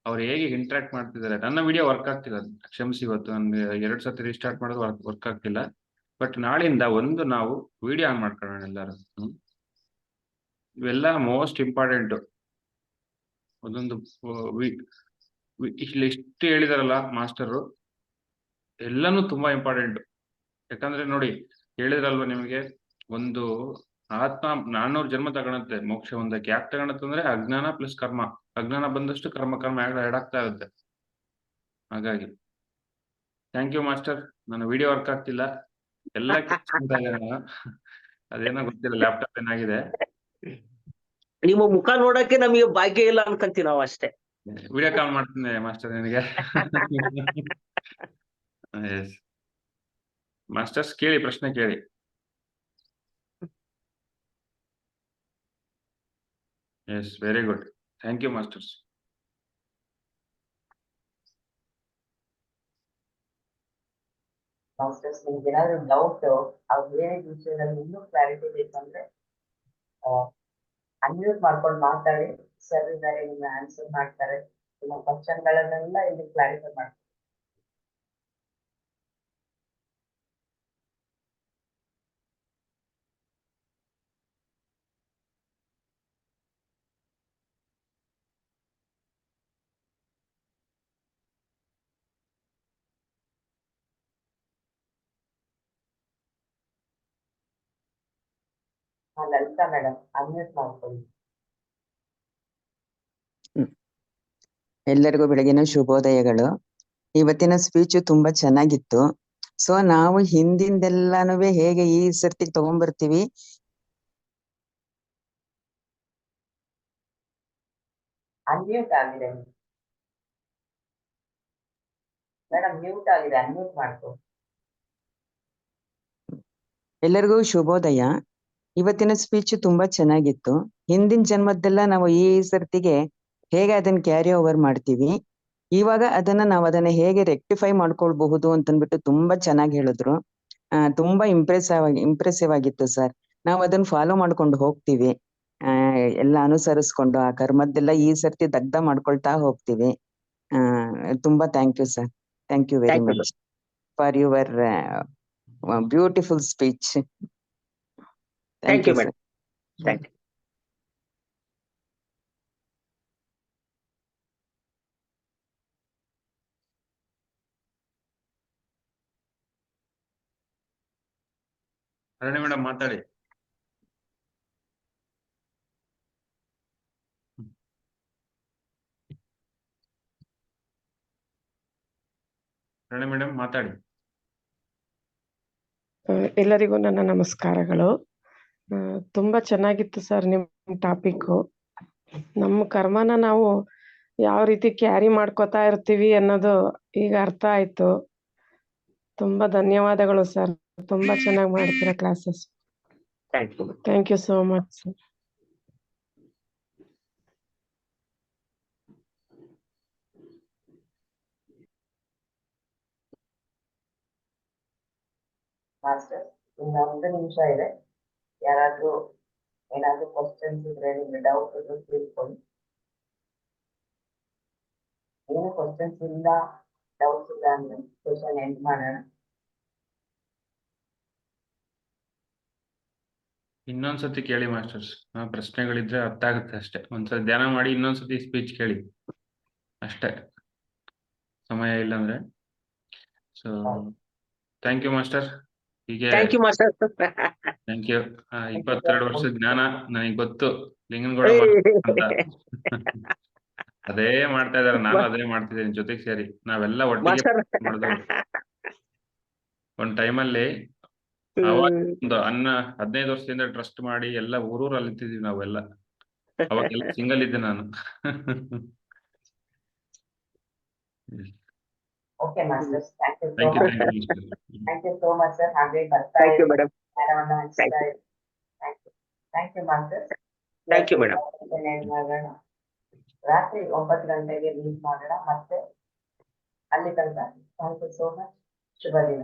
ಅವ್ರು ಹೇಗೆ ಇಂಟ್ರಾಕ್ಟ್ ಮಾಡ್ತಿದ್ದಾರೆ. ನನ್ನ ವಿಡಿಯೋ ವರ್ಕ್ ಆಗ್ತಿಲ್ಲ, ಕ್ಷಮಿಸಿ. ಇವತ್ತು ನನ್ಗೆ 2 ಸತಿ ರಿಸ್ಟಾರ್ಟ್ ಮಾಡೋದು ವರ್ಕ್ ಆಗ್ತಿಲ್ಲ. ಬಟ್ ನಾಳಿಂದ ಒಂದು ನಾವು ವಿಡಿಯೋ ಆನ್ ಮಾಡ್ಕೊಳ್ಳೋಣ ಎಲ್ಲರೂ. ಇವೆಲ್ಲ ಮೋಸ್ಟ್ ಇಂಪಾರ್ಟೆಂಟ್. ಒಂದೊಂದು ಇಲ್ಲಿ ಎಷ್ಟು ಹೇಳಿದಾರಲ್ಲ ಮಾಸ್ಟರು, ಎಲ್ಲಾನು ತುಂಬಾ ಇಂಪಾರ್ಟೆಂಟ್. ಯಾಕಂದ್ರೆ ನೋಡಿ, ಹೇಳಿದ್ರಲ್ವಾ ನಿಮಗೆ, ಒಂದು ಆತ್ಮ 400 ಜನ್ಮ ತಗೊಳತ್ತೆ ಮೋಕ್ಷ ಹೊಂದಕ್ಕೆ. ಯಾಕೆ ತಗೊಳತ್ತಂದ್ರೆ ಅಜ್ಞಾನ ಪ್ಲಸ್ ಕರ್ಮ. ಅಜ್ಞಾನ ಬಂದಷ್ಟು ಕರ್ಮ ಆಡ್ ಆಗ್ತಾ ಇರುತ್ತೆ. ಹಾಗಾಗಿ ಥ್ಯಾಂಕ್ ಯು ಮಾಸ್ಟರ್. ನನ್ನ ವಿಡಿಯೋ ವರ್ಕ್ ಆಗ್ತಿಲ್ಲ, ಎಲ್ಲ ಕೇಳಿಸ್ಕೊಂತಾ ಇದ್ದಾರೆ ನಾನು. ಅದೇನೋ ಗೊತ್ತಿಲ್ಲ, ಲ್ಯಾಪ್ಟಾಪ್ ಏನಾಗಿದೆ. ನಿಮ್ಮ ಮುಖ ನೋಡಕ್ಕೆ ನಮಗೆ ಭಾಗ್ಯ ಇಲ್ಲ ಅನ್ಕಂತೀವಿ ನಾವು ಅಷ್ಟೇ. ವಿಡಿಯೋ ಕಾಲ್ ಮಾಡ್ತೀನಿ ಮಾಸ್ಟರ್ ನಿನಗೆ. ಎಸ್ ಮಾಸ್ಟರ್ಸ್, ಕೇಳಿ, ಪ್ರಶ್ನೆ ಕೇಳಿ. Yes, very good. Thank you masters. Masters, ನಿಮ್ಗೆ ಏನಾದ್ರು ಡೌಟ್ ಅವ್ರು ಹೇಳಿದ ವಿಷಯದಲ್ಲಿ ಇನ್ನೂ ಕ್ಲಾರಿಟಿ ಬೇಕಂದ್ರೆ ಅನ್ಮ್ಯೂಟ್ ಮಾಡ್ಕೊಂಡು ಮಾತಾಡಿ. ಸರ್ ಇದ್ದಾರೆ, ನಿಮ್ಮ ಆನ್ಸರ್ ಮಾಡ್ತಾರೆ. ನಿಮ್ಮ ಕ್ವಶನ್ಗಳನ್ನೆಲ್ಲ ಇಲ್ಲಿ ಕ್ಲಾರಿಫೈ ಮಾಡ್ತಾರೆ. ಲಲಿತಾ ಮೇಡಮ್, ಅನ್ಮ್ಯೂಟ್ ಮಾಡ್ಕೊಳ್ಳಿ. ಎಲ್ಲರಿಗೂ ಬೆಳಗಿನ ಶುಭೋದಯಗಳು. ಇವತ್ತಿನ ಸ್ಪೀಚ್ ತುಂಬಾ ಚೆನ್ನಾಗಿತ್ತು. ಸೊ ನಾವು ಹಿಂದಿಂದೆಲ್ಲಾನು ಹೇಗೆ ಈ ಸರ್ತಿ ತಗೊಂಡ್ಬರ್ತೀವಿ, ಅನ್ಮ್ಯೂಟ್ ಆಗಿದೆ ಮೇಡಮ್, ಮ್ಯೂಟ್ ಆಗಿದೆ, ಅನ್ಮ್ಯೂಟ್ ಮಾಡ್ಕೊ. ಎಲ್ಲರಿಗೂ ಶುಭೋದಯ. ಇವತ್ತಿನ ಸ್ಪೀಚ್ ತುಂಬಾ ಚೆನ್ನಾಗಿತ್ತು. ಹಿಂದಿನ ಜನ್ಮದ್ದೆಲ್ಲ ನಾವು ಈ ಸರ್ತಿಗೆ ಹೇಗೆ ಅದನ್ನ ಕ್ಯಾರಿ ಓವರ್ ಮಾಡ್ತೀವಿ, ಇವಾಗ ಅದನ್ನ ಹೇಗೆ ರೆಕ್ಟಿಫೈ ಮಾಡ್ಕೊಳ್ಬಹುದು ಅಂತನ್ಬಿಟ್ಟು ತುಂಬಾ ಚೆನ್ನಾಗಿ ಹೇಳಿದ್ರು. ತುಂಬಾ ಇಂಪ್ರೆಸಿವ್ ಆಗಿತ್ತು ಸರ್. ನಾವು ಅದನ್ನ ಫಾಲೋ ಮಾಡ್ಕೊಂಡು ಹೋಗ್ತೀವಿ. ಎಲ್ಲ ಅನುಸರಿಸ್ಕೊಂಡು ಆ ಕರ್ಮದ್ದೆಲ್ಲ ಈ ಸರ್ತಿ ದಗ್ಧ ಮಾಡ್ಕೊಳ್ತಾ ಹೋಗ್ತೀವಿ. ತುಂಬಾ thank you sir. Thank you very Thank you, much for your beautiful speech. Thank you, sir. madam. Thank you. Arani madam ಮಾತಾಡಿ. ಅರಣಿ ಮೇಡಮ್ ಮಾತಾಡಿ. ಎಲ್ಲರಿಗೂ ನನ್ನ ನಮಸ್ಕಾರಗಳು. ತುಂಬಾ ಚೆನ್ನಾಗಿತ್ತು ಸರ್ ನಿಮ್ಮ ಟಾಪಿಕ್. ನಮ್ಮ ಕರ್ಮನ ನಾವು ಯಾವ ರೀತಿ ಕ್ಯಾರಿ ಮಾಡ್ಕೋತಾ ಇರ್ತೀವಿ ಅನ್ನೋದು ಈಗ ಅರ್ಥ ಆಯ್ತು. ತುಂಬಾ ಧನ್ಯವಾದಗಳು ಸರ್. ತುಂಬಾ ಚೆನ್ನಾಗಿ ಮಾಡ್ತೀರಾ classes. Thank you. Thank you so much sir. Master, ಇನ್ನು 1 ನಿಮಿಷ ಇದೆ. ಯಾರಾದ್ರೂ ಏನಾದ್ರು ಕ್ವಶನ್ಸ್ ಇದ್ರೆ, ನಿಮ್ಗೆ ಡೌಟ್ ಇದ್ರೆ ತಿಳ್ಕೊಳ್ಳಿ. ಏನು ಕ್ವಶನ್ಸ್ ಇಲ್ಲ, ಡೌಟ್ಸ್ ಇಲ್ಲ ಅಂದ್ರೆ ಸೆಷನ್ ಎಂಡ್ ಮಾಡೋಣ. ಇನ್ನೊಂದ್ಸತಿ ಕೇಳಿ ಮಾಸ್ಟರ್ಸ್. ಪ್ರಶ್ನೆಗಳಿದ್ರೆ ಅರ್ಥ ಆಗುತ್ತೆ ಅಷ್ಟೇ. ಒಂದ್ಸತಿ ಧ್ಯಾನ ಮಾಡಿ ಇನ್ನೊಂದ್ಸತಿ ಸ್ಪೀಚ್ ಕೇಳಿ ಅಷ್ಟೇ, ಸಮಯ ಇಲ್ಲಾಂದ್ರೆ. So thank you master. ಹೀಗೆ Thank you, master. Thank you. 22 ವರ್ಷದ ಜ್ಞಾನ ನನಗೆ ಗೊತ್ತು, ಲಿಂಗನಗೌಡ ಅಂತ. ಅದೇ ಮಾಡ್ತಾ ಇದಾರೆ, ನಾನು ಅದೇ ಮಾಡ್ತಿದ್ದೀನಿ ಜೊತೆಗೆ ಸೇರಿ. ನಾವೆಲ್ಲ ಒಟ್ಟಿಗೆ Master. ಮಾಡಿದವರು. ಒಂದ್ ಟೈಮಲ್ಲಿ ಒಂದು 15 ವರ್ಷದಿಂದ ಟ್ರಸ್ಟ್ ಮಾಡಿ ಎಲ್ಲ ಊರೂರು ಅಲ್ಲಿತ್ತಿದೀವಿ ನಾವೆಲ್ಲ. ಅವಾಗೆಲ್ಲ ಸಿಂಗಲ್ ಇದ್ದೆ ನಾನು. Okay masters, thank you so thank you much. Thank you thank you so much sir. ಹಾಗೆ ಬರ್ತಾ Thank you, madam. Thank you masters. Thank you, madam. ಮಾಡೋಣ. ರಾತ್ರಿ 9 ಗಂಟೆಗೆ ಮೀಟ್ ಮಾಡೋಣ ಮತ್ತೆ. ಅಲ್ಲಿ ತನಕ ಥ್ಯಾಂಕ್ ಯು ಸೋ ಮಚ್. ಶುಭ ದಿನ.